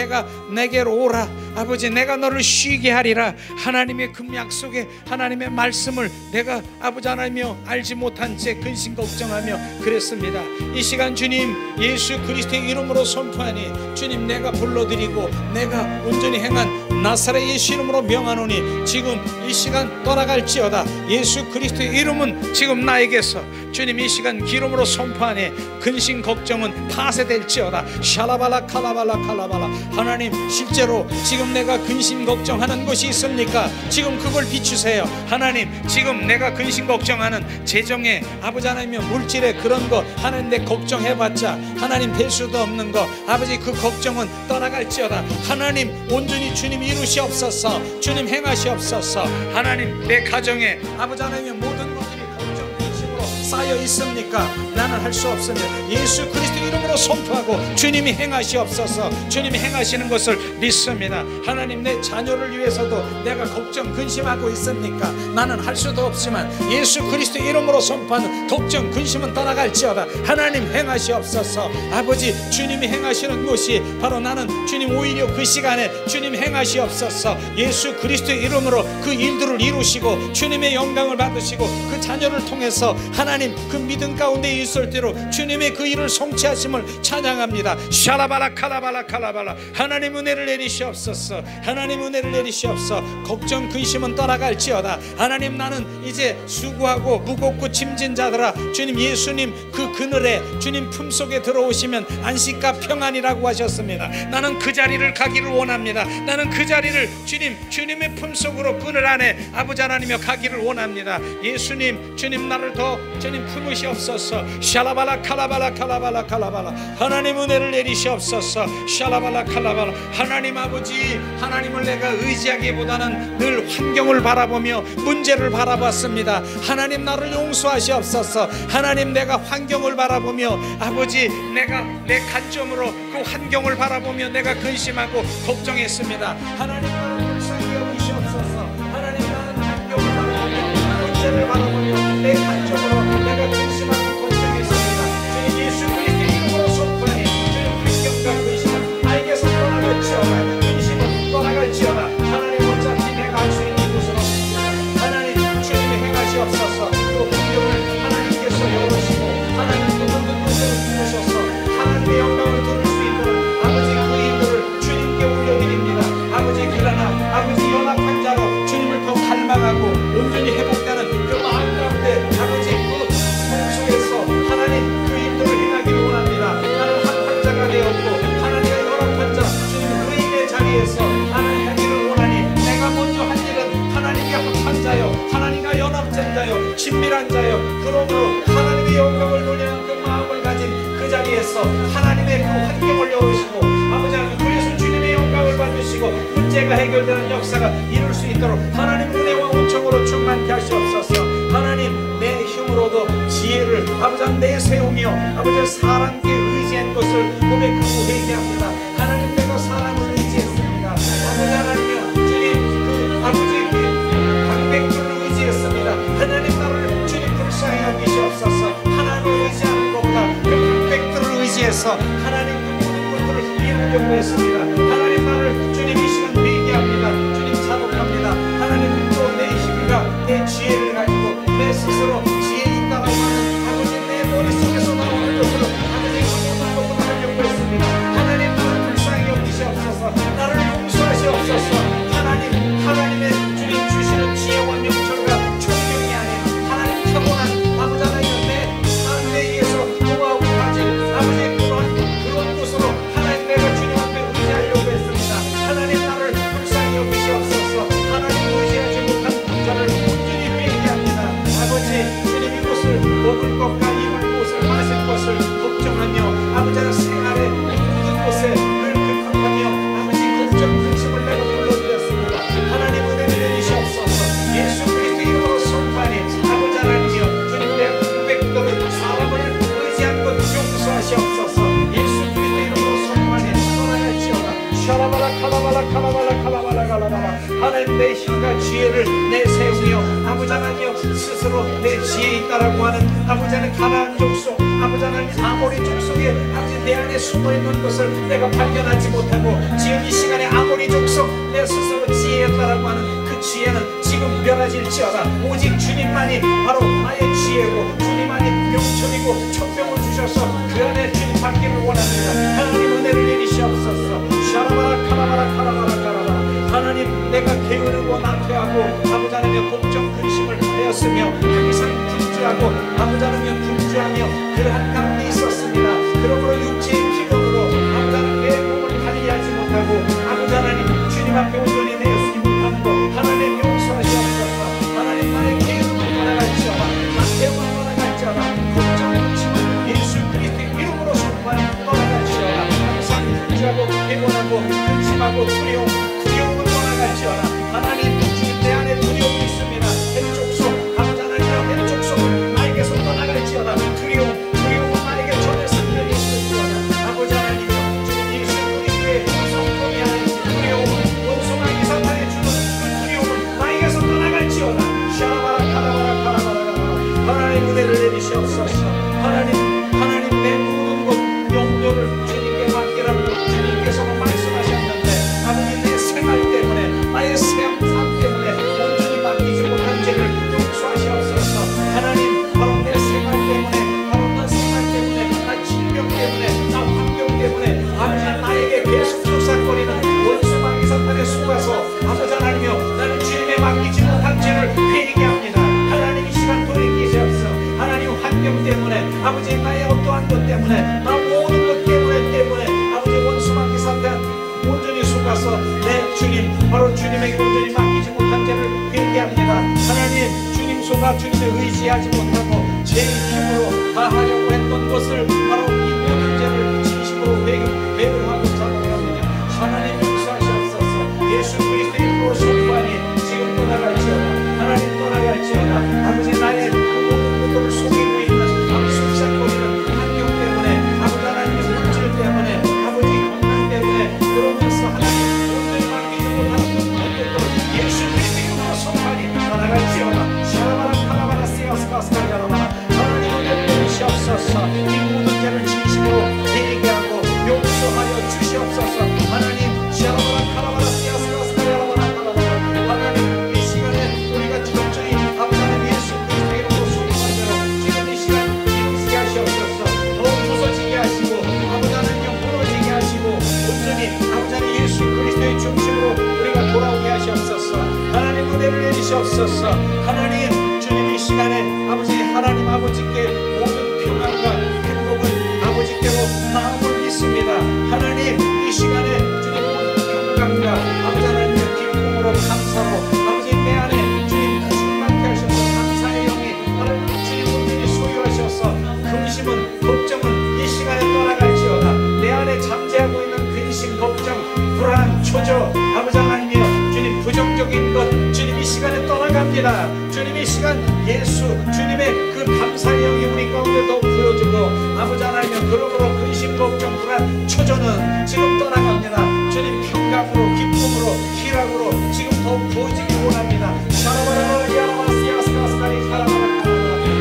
내게로 오라. 아버지, 내가 너를 쉬게 하리라. 하나님의 그 약속에 하나님의 말씀을 내가 아버지 하나님이여 알지 못한 채 근심 걱정하며 그랬습니다. 이 시간 주님 예수 그리스도의 이름으로 선포하니 주님 내가 불러드리고 내가 온전히 행한 나사렛 예수 이름으로 명하노니 지금 이 시간 떠나갈지어다. 예수 그리스도의 이름은 지금 나에게서 주님 이 시간 기름으로 선포하니 근심 걱정은 파쇄될지어다. 샤라발라 칼라발라 칼라발라. 하나님 실제로 지금 내가 근심 걱정하는 것이 있습니까? 지금 그걸 비추세요. 하나님 지금 내가 근심 걱정하는 재정에 아버지 하나님이여 물질에 그런 거 하나님 내 걱정해봤자 하나님 될 수도 없는 거 아버지 그 걱정은 떠나갈지어다. 하나님 온전히 주님 이루시옵소서. 주님 행하시옵소서. 하나님 내 가정에 아버지 하나님의 모든 것들이 걱정 근심으로 쌓여 있습니까? 나는 할 수 없습니다. 예수 그리스도 이름으로 선포하고 주님이 행하시옵소서. 주님이 행하시는 것을 믿습니다. 하나님 내 자녀를 위해서도 내가 걱정 근심하고 있습니까? 나는 할 수도 없지만 예수 그리스도 이름으로 선포하는 걱정 근심은 떠나갈지어다. 하나님 행하시옵소서. 아버지 주님이 행하시는 것이 바로 나는 주님 오히려 그 시간에 주님 행하시옵소서. 예수 그리스도의 이름으로 그 일들을 이루시고 주님의 영광을 받으시고 그 자녀를 통해서 하나님 그 믿음 가운데 있을 대로 주님의 그 일을 성취하심을 찬양합니다. 샤라바라 칼라바라 칼라바라. 하나님 은혜를 내리시옵소서. 하나님 은혜를 내리시옵소서. 걱정 근심은 떠나갈지어다. 하나님 나는 이제 수고하고 무겁고 짐진 자들아 주님 예수님 그 그늘에 주님 품속에 들어오시면 안식과 평안이라고 하셨습니다. 나는 그 자리를 가기를 원합니다. 나는 그 자리를 주님의 품속으로 그늘 안에 아버지 하나님여 가기를 원합니다. 예수님 주님 나를 더 주님 품으시옵소서. 샬라발라 칼라발라 칼라발라 칼라발라. 하나님 은혜를 내리시옵소서. 샬라발라 칼라발라. 하나님 아버지 하나님을 내가 의지하기보다는 늘 환경을 바라보며 문제를 바라봤습니다. 하나님 나를 용서하시옵소서. 하나님 내가 환경을 바라보며 아버지 내가 내 관점으로 그 환경을 바라보며 내가 근심하고 걱정했습니다. 하나님 나를 불쌍히 여기시옵소서. 하나님 나는 환경을 바라보며 문제를 바라보며 내 관점으로 내가 근심하고 걱정했습니다. 주님 예수 그리스도의 이름으로 선포하니 주님 환경과 근심은 나에게서 떠나갈지어다. 근심은 떠나갈지어다. 하나님 어차피 내가 할 수 있는 것은 없습니다. 하나님 주님이 행하시옵소서. 그 환경을 하나님께서 열으시고 하나님 그 모든 문제를 풀으셔서 하나님의 영광을 들을 수 있도록 아버지 그 일들을 주님께 올려드립니다. 아버지 그러나 아버지 연합한 자로 주님을 더 갈망하고 온전히 회복되는 그 마음 가운데 아버지 그 속에서 하나님 그 일들을 행하기를 원합니다. 나는 합한 자가 되었고 하나님과 연합한 자 주님 의인의 자리에서 하나님 하기를 원하니 내가 먼저 할 일은 하나님과 합한 자요 하나님과 연합된 자요 친밀한 자요 그러므로 하나님의 영광을 돌리는 그 마음을 가진 그 자리에서 하나님의 그 환경을 열으시고 아버지 하나님 그래서 주님의 영광을 받으시고 문제가 해결되는 역사가 이룰 수 있도록 하나님 은혜와 은총으로 충만케 하시옵소서. 하나님 내 힘으로도 지혜를 아버지 하나님 내세우며 아버지 사람께 의지한 것을 고백하고 회개합니다. 하나님 내가 사람을 의지했습니다. 아버지 하나님이여 주님 그 아버지 방백들을 의지했습니다. 하나님 나를 주님 불쌍히 여기시옵소서. 하나님을 의지하는 것보다 그 방백들을 의지해서 하나님 그 모든 것들을 이루려고 했습니다. 하나님 나를 주님 이 시간 회개합니다. 주님 자복합니다. 하나님 또 내 힘과 내 지혜를 가지고 내 스스로 지혜 있다라고 하는 아버지 내 머릿속에서 나오는 것으로 아버지 그 모든 것을 하려고 했습니다. 하나님 나를 불쌍히 여기시옵소서. 나를 용서하시옵소서. 하나님의 주님 주시는 지혜와 명철과 총명이 아닌 하나님 타고난 아버지 하나님 내 의해서 노하고 가진 아버지 그런 곳으로 하나님 내가 주님 앞에 의지하려고 했습니다. 하나님 나를 불쌍히 여기시옵소서. 하나님 의지하지 못한 자를 온전히 회개합니다. 아버지 주님 이것을 먹을 것과 입을 것을 마실 것을 걱정하며 아버지 하나님 생활의 모든 것에 늘 급급하며 아버지 걱정 근심을 내가 불러드렸습니다. 하나님 은혜를 내리시옵소서. 예수 그리스도 이름으로 선포하니 아버지 하나님이여 주님 내 고백들을 사람을 의지한 것 용서하시옵소서. 예수 그리스도 이름으로 선포하니 떠나갈지어다. 샤라바라 칼라바라 칼라바라 칼라바라 칼라바라. 하나님 내 힘과 지혜를 내세우며 아버지 하나님이여 스스로 내 지혜 있다라고 하는 아버지 하나님 가나안 족속 아버지 하나님 아모리 족속에 아버지 내 안에 숨어있는 것을 내가 발견하지 못하고 지금 이 시간에 아모리 족속 내 스스로 지혜였다라고 하는 그 지혜는 지금 멸하질지어다. 오직 주님만이 바로 나의 지혜고 주님만이 명철이고 천명을 주셔서 그 안에 주님 받기를 원합니다. 하나님 은혜를 내리시옵소서. 샤라바라 카라바라 카라바라 카라바라. 하나님 하나님 내가 게으르고 나태하고 아버지 하나님 걱정 근심을 하였으며 항상 분주하고 아버지 하나님 분주하며 그러한 가운데 있었습니다. 그러므로 육체의 기력으로 아버지 하나님 내 몸을 관리하지 못하고 아버지 하나님 주님 앞에 온전히 내었으니 못한 것 하나님 용서하시옵소서. 하나님 나의 게으름을 떠나갈지어다 나태함을 떠나갈지어다 걱정 근심을 예수 그리스도의 이름으로 선포하니 떠나갈지어다 항상 분주하고 피곤하고 근심하고 두려움은 떠나갈지어다. 하나님 주님 내 안에 두려움이 있습니다. 왼쪽속 아버지 하나님 왼쪽속은 나에게서 떠나갈지어다. 두려움은 나에게 전해서 들려있을지어다. 아버지 하나님 주님 예수 그리스도의 성품이 아니지 두려움은 원수마귀 사탄이 주는 그 두려움은 나에게서 떠나갈지어다. 샤라바라 카라바라 카라바라 하나님 은혜를 내리시옵소서. 하나님 내 모든 것 용도를 주님께 맡기라고 주님께서 말씀하셨는데 아버지 내 생활 때문에 나의 삶 때문에 온전히 맡기지 못한 죄를 용서하시옵소서. 하나님 바로 내 생활 때문에 바로 내 생활 때문에 나 질병 때문에 나 환경 때문에 아버지 나에게 계속 쫓아거리는 원수마귀 사탄에 속아서 아버지 하나님이여 나는 주님에 맡기지 못한 죄를 회개합니다. 하나님 이 시간 돌이키시옵소서. 하나님 환경 때문에 아버지 나의 어떠한 것 때문에 나 모든 것 때문에 아버지 원수마귀 사탄 온전히 속아서 내 주님 바로 주님에게 온전히 맡기지 못한 죄를 회개합니다. 하나님 주님 속아 주님을 의지하지 못하고 제 힘으로 다 하려고 했던 것을 바로 이 모든 죄를 진심으로 회개하고 자복합니다. 하나님 용서하시옵소서. 예수 그리스도의 이름으로 선포하니 지금 떠나갈지어다. 하나님 떠나갈지어다. 아버지 나의 그 모든 것들을 속이고 있는 숫삭거리는 환경 때문에 아버지 하나님의 물질 때문에 아버지 건강 때문에 그러면서 하나님 온전히 맡기지 못하는 것들 예수 그리스도의 이름으로 선포하니 떠나갈지어다. 샤라바라 카라바라 세아스카스카리아라바라 하나님 은혜를 내리시옵소서. 이 모든 죄를 진심으로 회개하고 용서하여 주시옵소서. 하나님 샤라바라 카라바라 세아스카스카리아라바라 하나님 이 시간에 우리가 적절히 아버지 하나님 예수 그리스도의 이름으로 선포한 대로 지금 이 시간 이루게 하시옵소서. 더욱 부서지게 하시고 아버지 하나님 무너지게 하시고 온전히 아버지 하나님 예수 그리스도의 중심으로 우리가 돌아오게 하시옵소서. 하나님 은혜를 내리시옵소서. 하나님 주님 이 시간에 아버지 하나님 아버지께 모든 평안과 행복을 아버지께로 마음을 믿습니다. 하나님 이 시간에 주님 모든 평강과 아버지 하나님의 기쁨으로 감사로 아버지 내 안에 주님 충만케 하셔서 감사의 영이 하나님 주님 온전히 소유하셔서 근심은 걱정은 이 시간에 떠나갈지어다. 내 안에 잠재하고 있는 근심 걱정 불안 초조 아버지 하나님이여 주님 부정적인 것 주님 이 시간에 떠나갑니다. 주님 이 시간 예수 주님의 그 감사의 영이 우리 가운데 더 부여주고 아버지 하나님이여 그러므로 근심 걱정 불안 초조는 지금 떠나갑니다. 주님 평강으로 기쁨으로 희락으로 지금 더 부어지기 원합니다.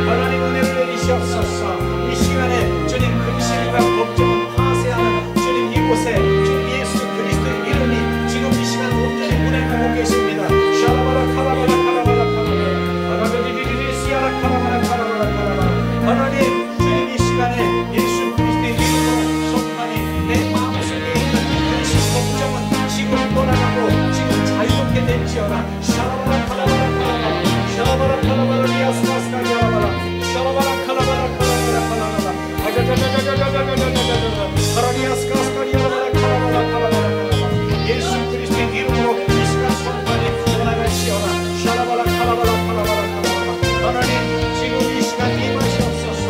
하나님 은혜를 내리시옵소서. 이 시간에 주님 근심과 걱정은 파쇄하는 주님 이곳에 주님 예수 그리스도의 이름이 지금 이 시간 온전히 운행하고 계십니다. 하나님 주님 이 시간에 예수 그리스도의 이름으로 선포하니 내 마음속에 있는 근심 걱정은 지금 떠나가고 지금 자유롭게 될지어다. 샤라바라 카라바라 카라바라 샤라바라 카라바라 리아스카스카 샤라바라 샤라바라 카라바라 카라바라 카라바라 아자자자자자자자자자자자 카라리아스카스카 샤라바라 카라바라 카라바라 예수 그리스도의 이름으로 이 시간 선포하니 떠나갈지어다. 샤라바라 카라바라 카라바라 카라바라 하나님 지금 이 시간 임하시옵소서.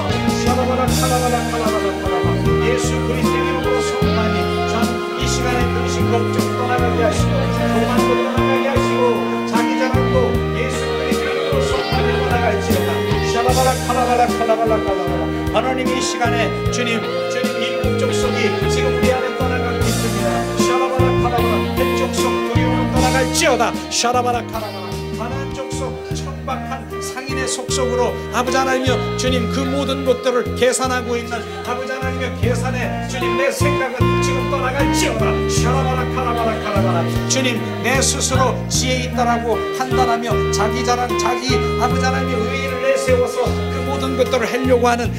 샤라바라 카라바라 카라바라 카라바라 예수 그리스도의 이름으로 선포하니 참 이 시간에 근심 걱정 떠나가게 하시고 교만도 떠나가게 하시고 자기 자랑도 예수 그리스도의 이름으로 선포하니 떠나갈지어다. 샤라바라 카라바라 카라바라 카라바라 하나님 이 시간에 주님 이 목적속이 지금 우리 안에 떠나가고 있습니다. 샤라바라 카라바라 왼쪽속 두려움은 떠나갈지어다. 샤라바라 카라바라 가나안 족속 천박한 상인의 속속으로 아버지 하나님이여 주님 그 모든 것들을 계산하고 있는 아버지 하나님이여 계산에 주님 내 생각은 지금 떠나갈지어다. 샤라바라 카라바라 카라바라 주님 내 스스로 지혜 있다라고 판단하며 자기 자랑 자기 아버지 하나님의 의의를 내세워서 그 모든 것들을 하려고 하는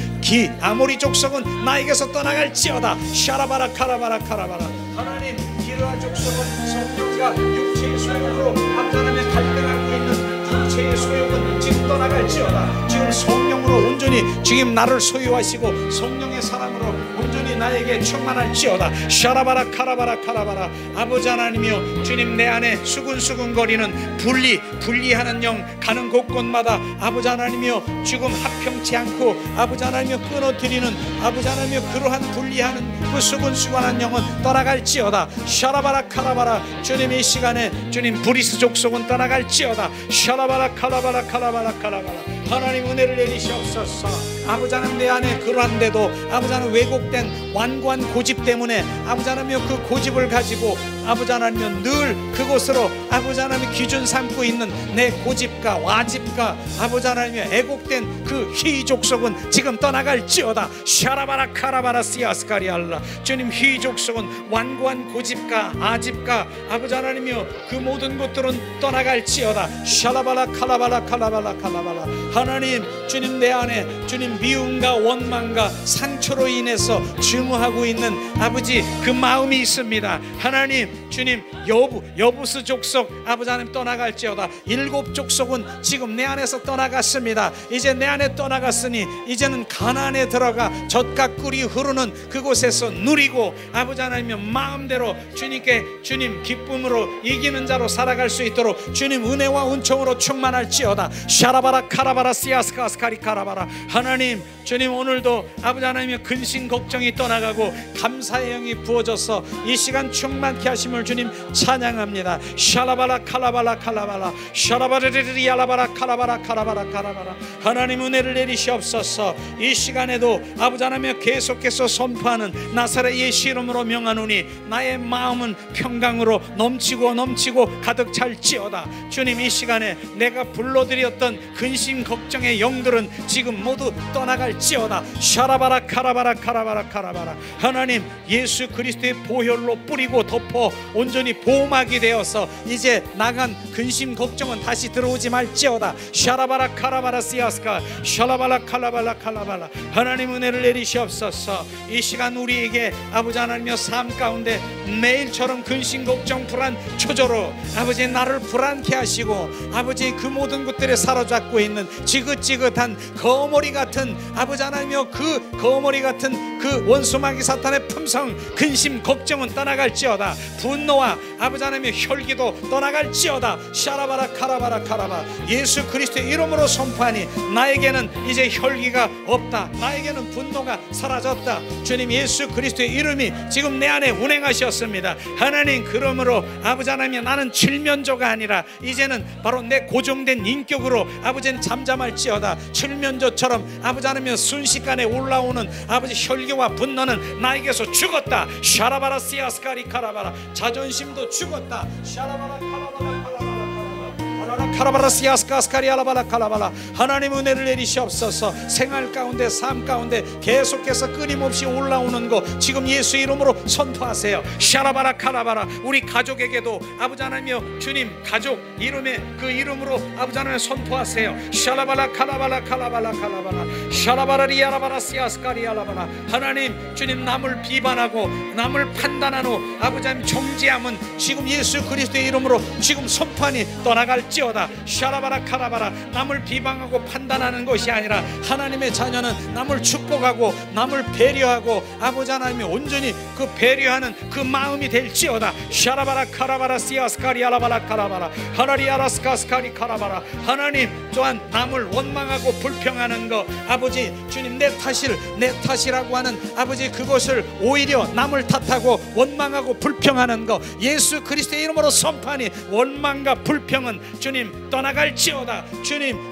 아모리 족속은 나에게서 떠나갈지어다. 샤라바라 카라바라 카라바라 하나님 기르아 족속은 성령 아버지가 육체의 소욕으로 아버지 하나님의 갈등하고 있는 육체의 소욕은 지금 떠나갈지어다. 지금 성령으로 온전히 지금 나를 소유하시고 성령의 사랑으로 온전히 나에게 충만할지어다. 샤라바라 카라바라 카라바라. 아버지 하나님이여, 주님 내 안에 수근수근거리는 분리하는 영 가는 곳곳마다 아버지 하나님이여 지금 합평치 않고 아버지 하나님이여 끊어뜨리는 아버지 하나님이여 그러한 분리하는 그 수근수근한 영은 떠나갈지어다. 샤라바라 카라바라. 주님 이 시간에 주님 브리스 족속은 떠나갈지어다. 샤라바라 카라바라 카라바라 카라바라. 하나님 은혜를 내리시옵소서. 아버지 하나님 내 안에 그러한데도 아버지 하나님 왜곡된 완고한 고집 때문에 아버지 하나님이여 그 고집을 가지고 아버지 하나님이여 늘 그곳으로 아버지 하나님이 기준 삼고 있는 내 고집과 와집과 아버지 하나님이여 애곡된 그 희족속은 지금 떠나갈지어다. 샤라바라 카라바라 시아스카리알라. 주님 희족속은 완고한 고집과 아집과 아버지 하나님이여 그 모든 것들은 떠나갈지어다. 샤라바라 카라바라 카라바라 카라바라. 하나님 주님 내 안에 주님 미움과 원망과 상처로 인해서 증오하고 있는 아버지 그 마음이 있습니다. 하나님 주님 여부스 족속 아버지 하나님 떠나갈지어다. 7 족속은 지금 내 안에서 떠나갔습니다. 이제 내 안에 떠나갔으니 이제는 가나안에 들어가 젖과 꿀이 흐르는 그곳에서 누리고 아버지 하나님의 마음대로 주님께 주님 기쁨으로 이기는 자로 살아갈 수 있도록 주님 은혜와 은총으로 충만할지어다. 샤라바라 카라바라 시아스카스카리 카라바라. 하나님 주님 오늘도 아버지 하나님의 근심 걱정이 떠나가고 감사의 영이 부어져서 이 시간 충만케 하심을 주님 찬양합니다. 샤라바라 칼라바라 칼라바라 샤라바르리리 알라바라 칼라바라 칼라바라 칼라바라. 하나님 은혜를 내리시옵소서. 이 시간에도 아버지 하나님 계속해서 선포하는 나사렛 예수 이름으로 명하노니 나의 마음은 평강으로 넘치고 가득 찰지어다. 주님 이 시간에 내가 불러드렸던 근심 걱정의 영들은 지금 모두 떠나갈지어다. 샤라바라 카라바라 카라바라 카라바라. 하나님 예수 그리스도의 보혈로 뿌리고 덮어 온전히 보호막이 되어서 이제 나간 근심 걱정은 다시 들어오지 말지어다. 샤라바라 카라바라 시아스카 샤라바라 칼라바라 칼라바라. 하나님 은혜를 내리시옵소서. 이 시간 우리에게 아버지 하나님의 삶 가운데 매일처럼 근심 걱정 불안 초조로 아버지 나를 불안케 하시고 아버지 그 모든 것들에 사로잡고 있는 지긋지긋한 거머리 같은 아버지 하나님이여 그 거머리 같은 그 원수마귀 사탄의 품성 근심 걱정은 떠나갈지어다. 분노와 아버지 하나님의 혈기도 떠나갈지어다. 샤라바라 카라바라 카라바. 예수 그리스도의 이름으로 선포하니 나에게는 이제 혈기가 없다. 나에게는 분노가 사라졌다. 주님 예수 그리스도의 이름이 지금 내 안에 운행하셨습니다. 하나님 그러므로 아버지 하나님 나는 칠면조가 아니라 이제는 바로 내 고정된 인격으로 아버지는 잠잠할지어다. 칠면조처럼 아버지 하나님 순식간에 올라오는 아버지 혈기와 분노는 나에게서 죽었다. 샤라바라 시아스카리 카라바라. 자존심도 죽었다. 샤라바라 카라바라 카라바라 카라바라 시아스카스카리 알라바라 칼라바라. 하나님 은혜를 내리시옵소서. 생활 가운데 삶 가운데 계속해서 끊임없이 올라오는 거 지금 예수 이름으로 선포하세요. 샤라바라 카라바라. 우리 가족에게도 아버지 하나님이여 주님 가족 이름의 그 이름으로 아버지 하나님 선포하세요. 샤라바라 카라바라 칼라바라 칼라바라 샤라바라 리아라바라 시아스카리 알라바라. 하나님 주님 남을 비판하고 남을 판단하노 아버지 하나님 정죄함은 지금 예수 그리스도의 이름으로 지금 선포하니 떠나갈지어다. 샤라바라 카라바라. 남을 비방하고 판단하는 것이 아니라 하나님의 자녀는 남을 축복하고 남을 배려하고 아버지 하나님이 온전히 그 배려하는 그 마음이 될지어다. 샤라바라 카라바라 시아스카리 알라바라 카라바라 하나리 아라스카스카리 카라바라. 하나님 또한 남을 원망하고 불평하는 거 아버지 주님 내 탓이라고 하는 아버지 그것을 오히려 남을 탓하고 원망하고 불평하는 거 예수 그리스도의 이름으로 선포하니 원망과 불평은 주님 떠나갈지어다.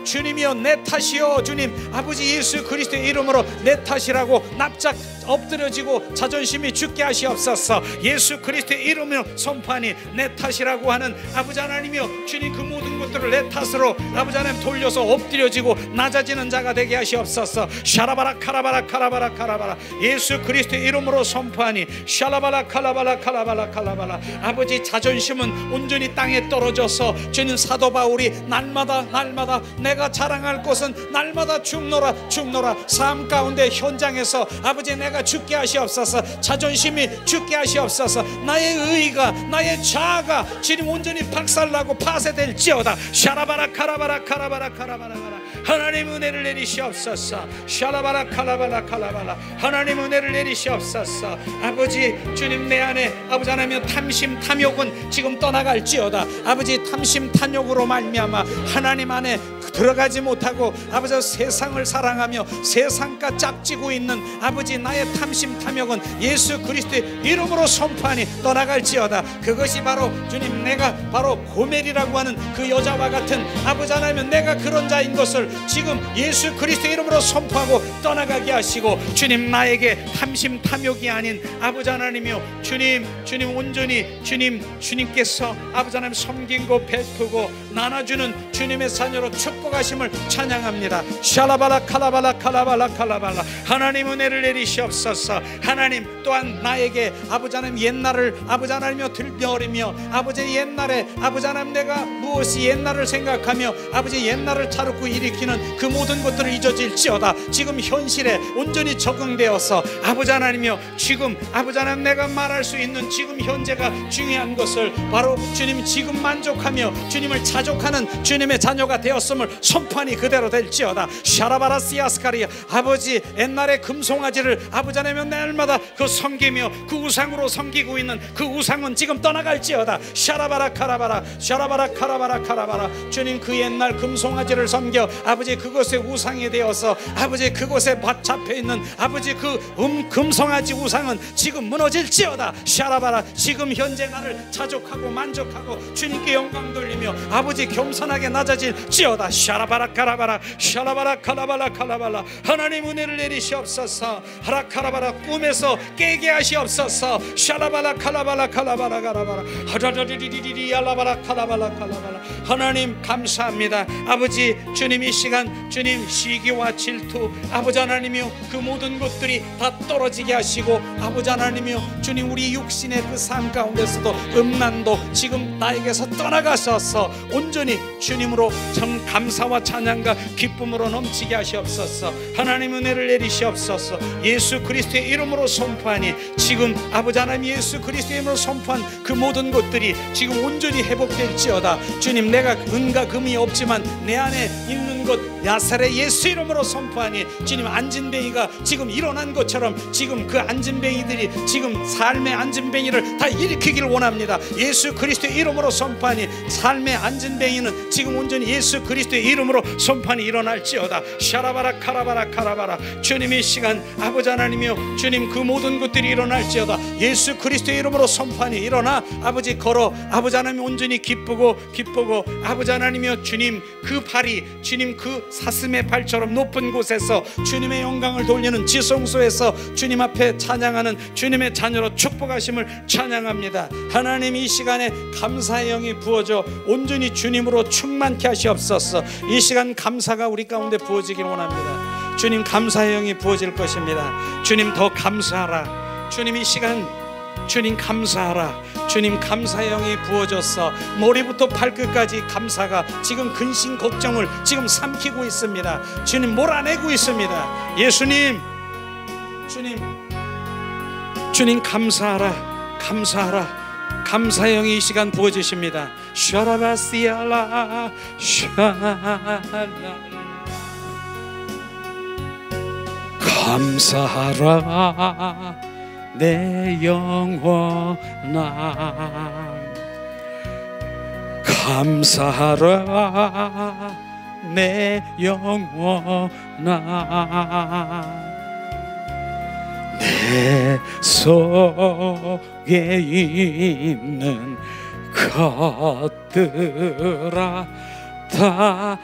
주님이여 내 탓이여 주님 아버지 예수 그리스도의 이름으로 내 탓이라고 납작 엎드려지고 자존심이 죽게 하시옵소서. 예수 그리스도의 이름으로 선포하니 내 탓이라고 하는 아버지 하나님이여 주님 그 모든 것들을 내 탓으로 아버지 하나님 돌려서 엎드려지고 낮아지는 자가 되게 하시옵소서. 샤라바라 카라바라 카라바라 카라바라. 예수 그리스도의 이름으로 선포하니 샤라바라 카라바라 카라바라 카라바라. 아버지 자존심은 온전히 땅에 떨어져서 주님 사도 사도 바울이 날마다 내가 자랑할 것은 날마다 죽노라 삶 가운데 현장에서 아버지 내가 죽게 하시옵소서. 자존심이 죽게 하시옵소서. 나의 의가 나의 자아가 주님 온전히 박살나고 파쇄될지어다. 샤라바라 카라바라 하나님 은혜를 내리시옵소서. 샤라바라 칼라바라 하나님 은혜를 내리시옵소서. 아버지 주님 내 안에 아버지 하나님 탐심 탐욕은 지금 떠나갈지어다. 아버지 탐심 탐욕으로 말미암아 하나님 안에 들어가지 못하고 아버지 세상을 사랑하며 세상과 짝지고 있는 아버지 나의 탐심 탐욕은 예수 그리스도의 이름으로 선포하니 떠나갈지어다. 그것이 바로 주님 내가 바로 고멜이라고 하는 그 여자와 같은 아버지 하나님 내가 그런 자인 것을 지금 예수 그리스도의 이름으로 선포하고 떠나가게 하시고 주님 나에게 탐심 탐욕이 아닌 아버지 하나님이요 주님 온전히 주님께서 아버지 하나님 섬기고 베푸고 나눠주는 주님의 자녀로 축복하심을 찬양합니다. 샬라바라 칼라발라 하나님 은혜를 내리시옵소서. 하나님 또한 나에게 아버지 하나님 옛날을 아버지 하나님이여 들여리며 아버지 옛날에 아버지 하나님 내가 무엇이 옛날을 생각하며 아버지 옛날을 자르고 일으키는 그 모든 것들을 잊어질지어다. 지금 현실에 온전히 적응되어서 아버지 하나님이여 지금 아버지 하나님 내가 말할 수 있는 지금 현재가 중요한 것을 바로 주님 지금 만족하며 주님을 자족하는 주님의 자녀가 되었음을 선포하니 그대로 될지어다. 샤라바라시아스카리아 아버지 옛날의 금송아지를 아버지 하나님 날마다 그 섬기며 그 우상으로 섬기고 있는 그 우상은 지금 떠나갈지어다. 샤라바라 카라바라 주님 그 옛날 금송아지를 섬겨 아버지 그것의 우상이 되어서 아버지 그곳에 잡혀있는 아버지 그 금송아지 우상은 지금 무너질지어다. 샤라바라 지금 현재 나를 자족하고 만족하고 주님께 영광 돌리며 아버지 겸손하게 낮아질지어다. 샤라바라 카라바라 하나님 은혜를 내리시옵소서. 하라카라바라 꿈에서 깨게 하시옵소서. 샤라바라 칼라바라 하라라리리리리 알라바라 칼라바라 하나님 감사합니다. 아버지 주님 이 시간 주님 시기와 질투 아버지 하나님이요 그 모든 것들이 다 떨어지게 하시고 아버지 하나님이요 주님 우리 육신의 그 삶 가운데서도 음란도 지금 나에게서 떠나가셔서 온전히 주님으로 참 감사와 찬양과 기쁨으로 넘치게 하시옵소서. 하나님 은혜를 내리시옵소서. 예수 그리스도의 이름으로 선포하니 지금 아버지 하나님 예수 그리스도의 이름으로 선포한 그 모든 것들이 지금 온전히 회복될지어다. 주님 내가 은과 금이 없지만 내 안에 있는 것 나사렛 예수 이름으로 선포하니 주님 안진뱅이가 지금 일어난 것처럼 지금 그 안진뱅이들이 지금 삶의 안진뱅이를 다 일으키기를 원합니다. 예수 그리스도의 이름으로 선포하니 삶의 안진뱅이는 지금 온전히 예수 그리스도의 이름으로 선포하니 일어날지어다. 샤라바라 카라바라 주님 이 시간 아버지 하나님이여 주님 그 모든 것들이 일어날지어다. 예수 그리스도의 이름으로 선포하니 일어나 아버지 걸어 아버지 하나님 온전히 기쁘고 아버지 하나님이여 주님 그 발이 주님 그 사슴의 발처럼 높은 곳에서 주님의 영광을 돌리는 지성소에서 주님 앞에 찬양하는 주님의 자녀로 축복하심을 찬양합니다. 하나님 이 시간에 감사의 영이 부어져 온전히 주님으로 충만케 하시옵소서. 이 시간 감사가 우리 가운데 부어지길 원합니다. 주님 감사의 영이 부어질 것입니다. 주님 더 감사하라. 주님 이 시간 주님 감사하라. 주님 감사의 영이 부어져서 머리부터 발끝까지 감사가 지금 근심 걱정을 지금 삼키고 있습니다. 주님 몰아내고 있습니다. 예수님 주님 감사하라. 감사의 영이 이 시간 부어지십니다. 샤라바시알라 샤라 감사하라 내 영혼아 감사하라 내 영혼아 내 속에 있는 것들아 다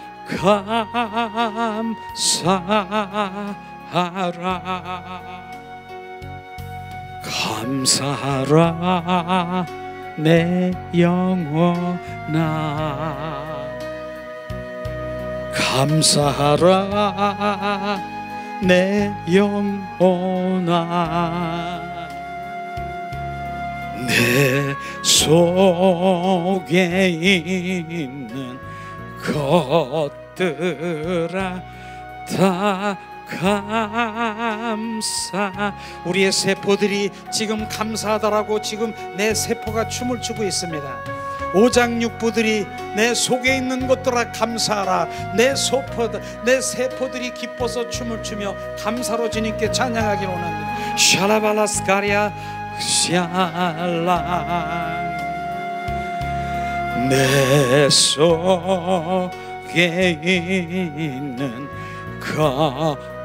감사하라 내 영혼아 감사하라 내 영혼아 내 속에 있는 것들아 다 감사. 우리의 세포들이 지금 감사하다라고 지금 내 세포가 춤을 추고 있습니다. 오장육부들이 내 속에 있는 것들아 감사하라. 내 세포들이 기뻐서 춤을 추며 감사로 주님께 찬양하기를 원합니다. 샤라발라스카리아 샬라. 내 속에 있는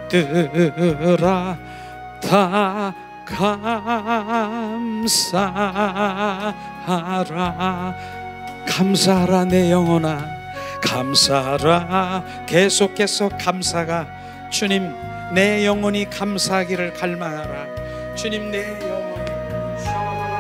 것들아 다 감사하라. 감사하라 내 영혼아 감사하라. 계속해서 감사가 주님 내 영혼이 감사하기를 갈망하라. 주님 내 영혼이 감사가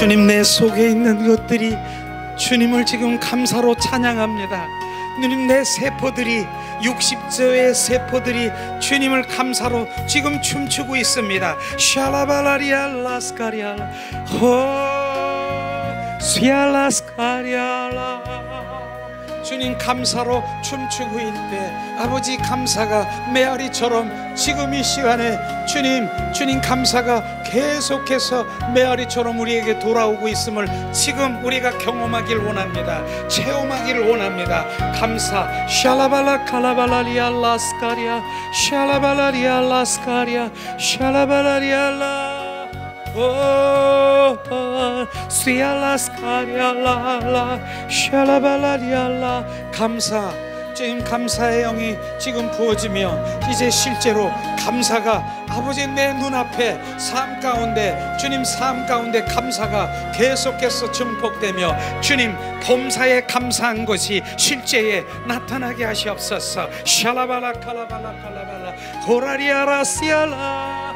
주님, 내 속에 있는 것들이 주님을 지금 감사로 찬양합니다. 주님, 내 세포들이, 60조의 세포들이 주님을 감사로 지금 춤추고 있습니다. 샬라발라리알라스카리알라 호 스얄라스카리알라. 주님 감사로 춤추고 있대. 아버지, 감사가 메아리처럼 지금 이 시간에 주님 감사가 계속해서 메아리처럼 우리에게 돌아오고 있음을 지금 우리가 경험하길 원합니다. 체험하기를 원합니다. 감사. 샬라발라 칼라발라리알라스카리아 샬라발라리알라스카리아 샬라발라리알라 스얄라스카리알라 샬라발라리알라. 감사. 주님, 감사의 영이 지금 부어지며 이제 실제로 감사가 아버지 내 눈앞에 삶 가운데, 주님 삶 가운데 감사가 계속해서 증폭되며 주님 범사에 감사한 것이 실제에 나타나게 하시옵소서. 샬라발라 칼라발라 칼라발라 호라리아라 시알라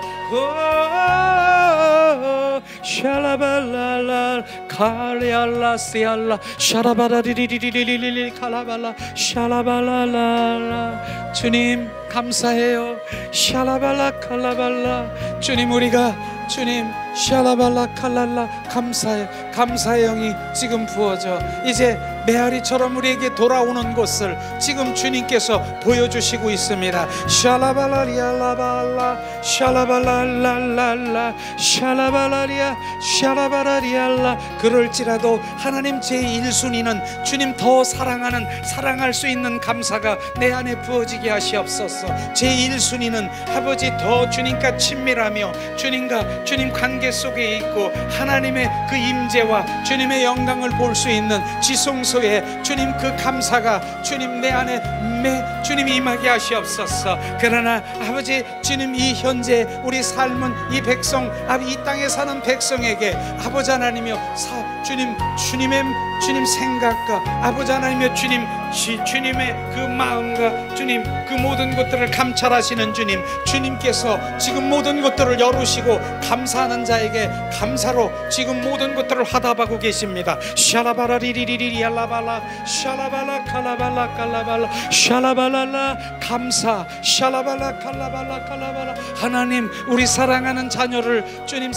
샬라발랄라 칼리알라 시알라 샤라바라리리리리리리 칼라발라 샬라발랄라. 주님 감사해요. 샬라발라 칼라발라. 주님, 우리가 주님 샬라발라 칼랄라 감사해. 감사의 영이 지금 부어져 이제 메아리처럼 우리에게 돌아오는 것을 지금 주님께서 보여주시고 있습니다. 샬라발라리알라발라 샬라발랄랄라 샬라발라리아 샬라발라리알라. 그럴지라도 하나님, 제 1순위는 주님 더 사랑할 수 있는 감사가 내 안에 부어지게 하시옵소서. 제 1순위는 아버지 더 주님과 친밀하며 주님과 주님 관계 속에 있고 하나님의 그 임재와 주님의 영광을 볼 수 있는 지성소에 주님 그 감사가 주님 내 안에 주님이 임하게 하시옵소서. 그러나 아버지 주님, 이 현재 우리 삶은 이 백성, 이 땅에 사는 백성에게 아버지 하나님이여 주님의 생각과 아버지 하나님이여 주님의 그 마음과 주님 그 모든 것들을 감찰하시는 주님께서 지금 모든 것들을 열으시고 감사하는 자에게 감사로 지금 모든 것들을 화답하고 계십니다. 샤라바라리리리리알라발라 샤라발라 칼라발라 칼라발라 샬라발랄라 감사 샬라발라 칼라발라 칼라발라. 하나님, 우리 사랑하는 자녀를 주님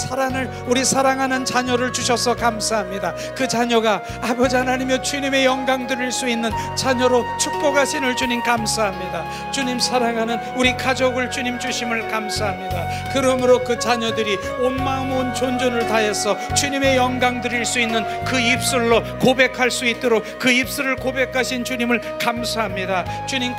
우리 사랑하는 자녀를 주셔서 감사합니다. 그 자녀가 아버지 하나님이여 주님의 영광 드릴 수 있는 자녀로 축복하시는 주님 감사합니다. 주님 사랑하는 우리 가족을 주님 주심을 감사합니다. 그러므로 그 자녀들이 온 마음 온 존전을 다해서 주님의 영광 드릴 수 있는 그 입술로 고백할 수 있도록 그 입술을 고백하신 주님을 감사합니다. 주님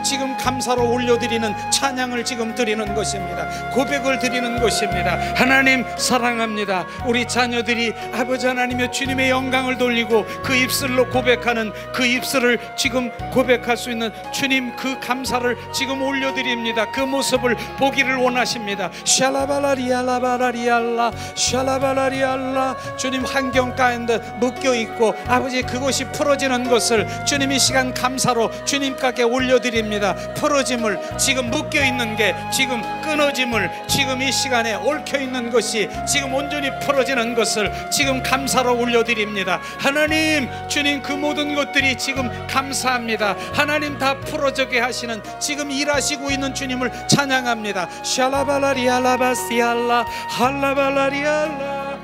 지금 감사로 올려드리는 찬양을 지금 드리는 것입니다. 고백을 드리는 것입니다. 하나님 사랑합니다. 우리 자녀들이 아버지 하나님의 주님의 영광을 돌리고 그 입술로 고백하는 그 입술을 지금 고백할 수 있는 주님 그 감사를 지금 올려드립니다. 그 모습을 보기를 원하십니다. 샬라발라리알라바라리알라 샬라발라리알라. 주님 환경 가운데 묶여있고 아버지 그것이 풀어지는 것을 주님 이 시간 감사로 주님께 올려드립니다. 풀어짐을 지금 묶여있는 게 지금 끊어짐을 지금 이 시간에 얽혀있는 것이 지금 온전히 풀어지는 것을 지금 감사로 올려드립니다. 하나님 주님 그 모든 것들이 지금 감사합니다. 하나님 다 풀어지게 하시는 지금 일하시고 있는 주님을 찬양합니다. 샬라발라리알라바시알라 할라발라리알라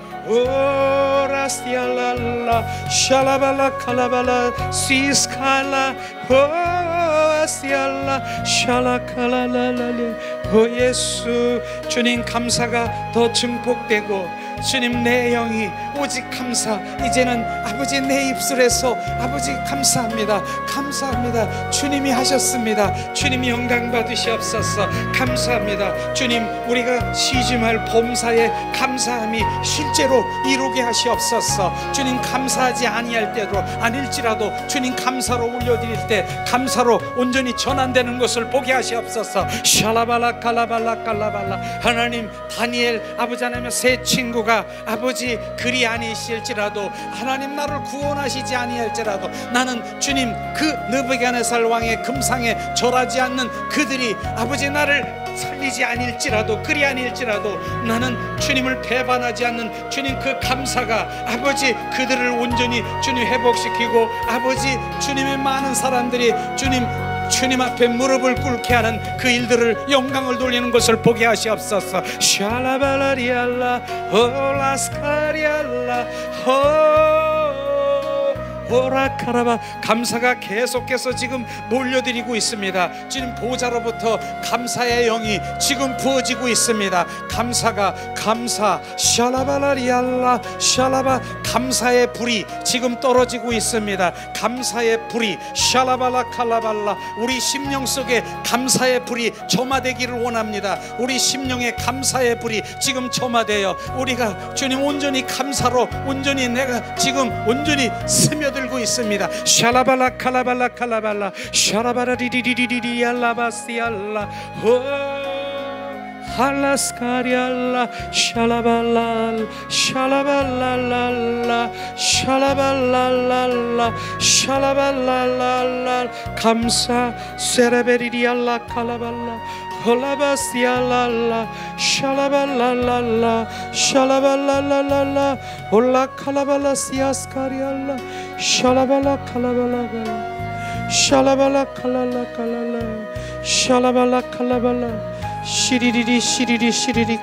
오라시알랄라 샬라발라 칼라발라 시스칼라 오아시알라 샬라칼라랄라. 오 예수, 주님 감사가 더 증폭되고 주님 내 영이 오직 감사. 이제는 아버지 내 입술에서 아버지 감사합니다. 감사합니다. 주님이 하셨습니다. 주님이 영광 받으시옵소서. 감사합니다. 주님, 우리가 쉬지 말 범사에 감사함이 실제로 이루게 하시옵소서. 주님 감사하지 아닐지라도 주님 감사로 올려드릴 때 감사로 온전히 전환되는 것을 보게 하시옵소서. 샬라발라 칼라발라 칼라발라. 하나님, 다니엘 아버지 하나님의 세 친구가 상태가 아버지 그리 아니실지라도, 하나님 나를 구원하시지 아니할지라도, 나는 주님 그 느부갓네살 왕의 금상에 절하지 않는 그들이 아버지 나를 살리지 아닐지라도, 그리 아닐지라도 나는 주님을 배반하지 않는 주님 그 감사가 아버지 그들을 온전히 주님 회복시키고, 아버지 주님의 많은 사람들이 주님 앞에 무릎을 꿇게 하는 그 일들을, 영광을 돌리는 것을 보게 하시옵소서. 샬라발라리알라 홀라스카리알라 오라카라바. 감사가 계속해서 지금 몰려드리고 있습니다. 주님 보좌로부터 감사의 영이 지금 부어지고 있습니다. 감사 샬라발라리알라 샬라바. 감사의 불이 지금 떨어지고 있습니다. 감사의 불이 샬라발라 칼라발라. 우리 심령 속에 감사의 불이 점화되기를 원합니다. 우리 심령에 감사의 불이 지금 점화되어 우리가 주님 온전히 감사로, 온전히 내가 지금 온전히 스며들고 있습니다. 샬라발라 칼라발라 칼라발라 샤라바라리리리리리 알라바시알라 할라스카리알라 샬라발랄 샬라발랄랄라 샬라발랄랄라 샬라발랄랄라. 감사 세레베리리알라 칼라발라 홀라바시알랄라 샬라발랄랄라 샬라발랄랄라 홀라 칼라발라시아스카리알라 샬라발라 칼라발라 샬라발라 칼랄라 칼랄라 샬라발라 칼라발라 시리리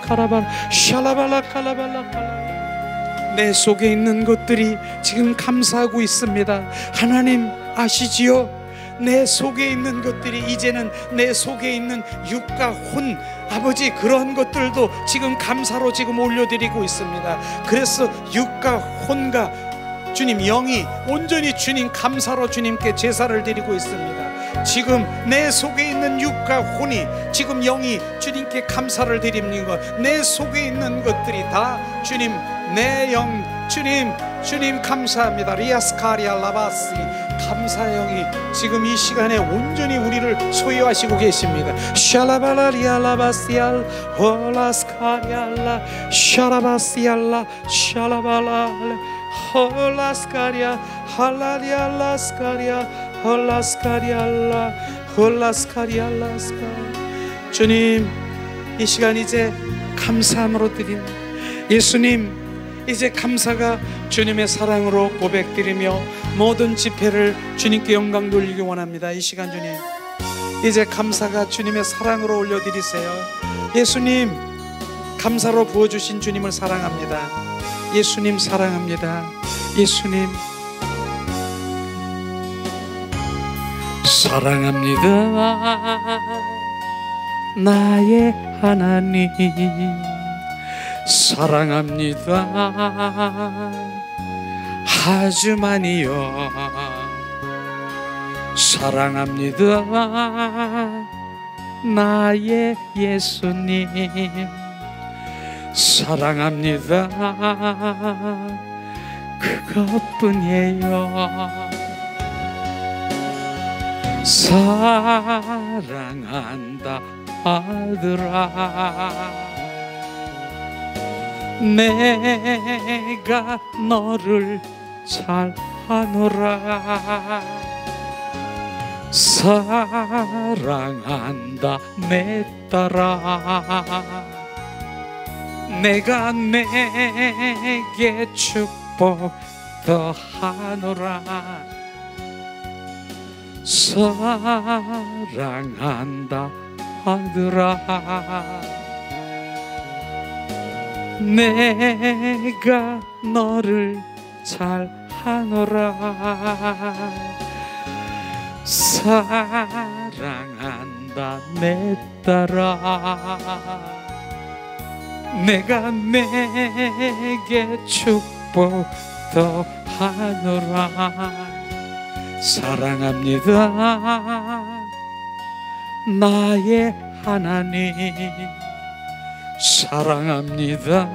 카라발 샬라발라 칼라발라 칼랄라. 내 속에 있는 것들이 지금 감사하고 있습니다. 하나님 아시지요? 내 속에 있는 것들이, 이제는 내 속에 있는 육과 혼, 아버지 그런 것들도 지금 감사로 지금 올려드리고 있습니다. 그래서 육과 혼과 주님 영이 온전히 주님 감사로 주님께 제사를 드리고 있습니다. 지금 내 속에 있는 육과 혼이, 지금 영이 주님께 감사를 드리는 것, 내 속에 있는 것들이 다 주님, 내 영 주님 감사합니다. 리아스카리아 라바시. 감사의 영이 지금 이 시간에 온전히 우리를 소유하시고 계십니다. 샬라발라리알라바시알 홀라스카리알라 샤라바시알라 샬라발라 홀라스카리아 할라리알라스카리아 홀라스카리알라 홀라스카리알라스카. 주님 이 시간 이제 감사함으로 드립니다. 예수님 이제 감사가 주님의 사랑으로 고백드리며 모든 집회를 주님께 영광 돌리기 원합니다. 이 시간 주님 이제 감사가 주님의 사랑으로 올려드리세요. 예수님 감사로 부어주신 주님을 사랑합니다. 예수님 사랑합니다. 예수님 사랑합니다. 나의 하나님 사랑합니다. 아주 많이요. 사랑합니다. 나의 예수님 사랑합니다. 그것뿐이에요. 사랑한다 아들아. 내가 너를 잘 하노라. 사랑한다 내 딸아. 내가 내게 축복 더하노라. 사랑한다 아들아. 내가 너를 잘 하노라. 사랑한다 내 딸아. 내가 내게 축복 더하노라. 사랑합니다. 나의 하나님 사랑합니다.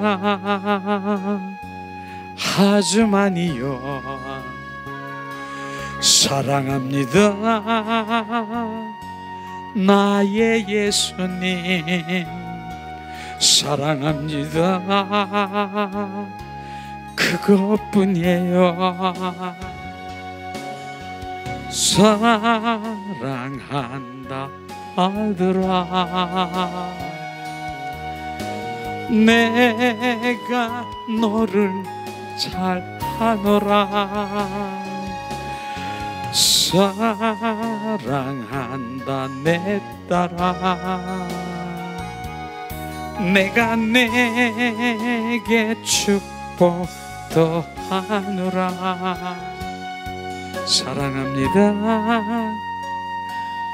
아주 많이요. 사랑합니다. 나의 예수님 사랑합니다. 그것뿐이에요. 사랑한다 아들아, 내가 너를 잘 하노라. 사랑한다 내 딸아, 내가 내게 축복 더하노라. 사랑합니다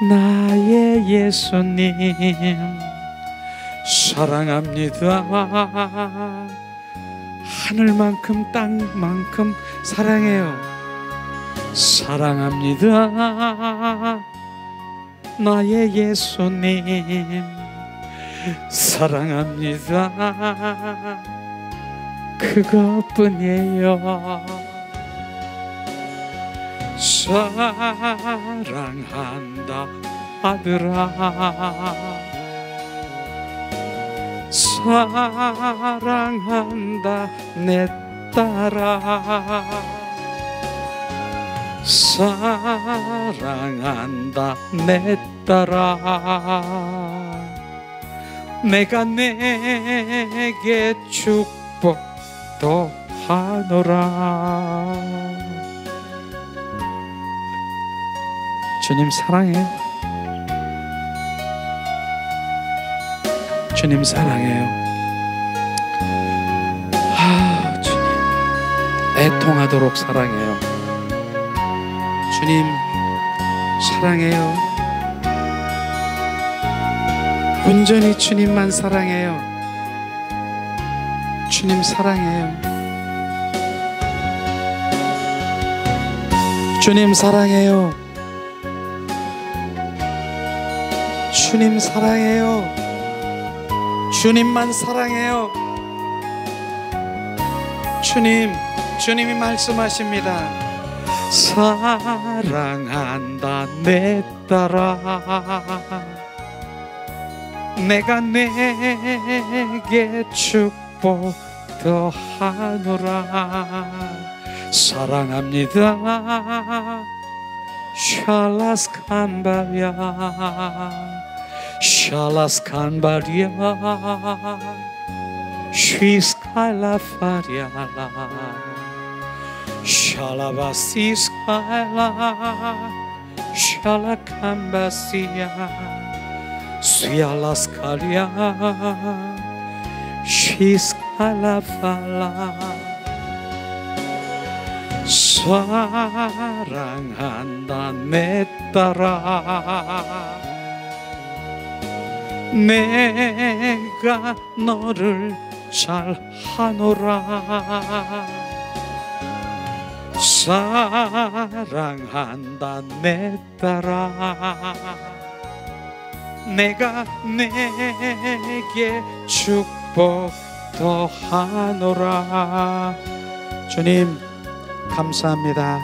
나의 예수님, 사랑합니다. 하늘만큼 땅만큼 사랑해요. 사랑합니다 나의 예수님, 사랑합니다. 그것뿐이에요. 사랑한다 아들아, 사랑한다 내 딸아, 사랑한다 내 딸아, 내가 내게 축복도 하노라. 주님 사랑해요. 주님 사랑해요. 주님 애통하도록 사랑해요. 주님 사랑해요. 온전히 주님만 사랑해요. 주님 사랑해요. 주님 사랑해요. 주님 사랑해요. 주님만 사랑해요. 주님이 말씀하십니다. 사랑한다 내 딸아, 내가 내게 축복 더하노라. 사랑합니다 샬라스칸바리아, 샬라스칸바리아, 쉬스칼라파리아라, 샬라바시스칼라, 샬라칸바시아, 스얄라스칼리아, 쉬스칼라팔라. 사랑한다 내 딸아, 내가 너를 잘 하노라. 사랑한다 내 딸아, 내가 내게 축복 더하노라. 주님 감사합니다.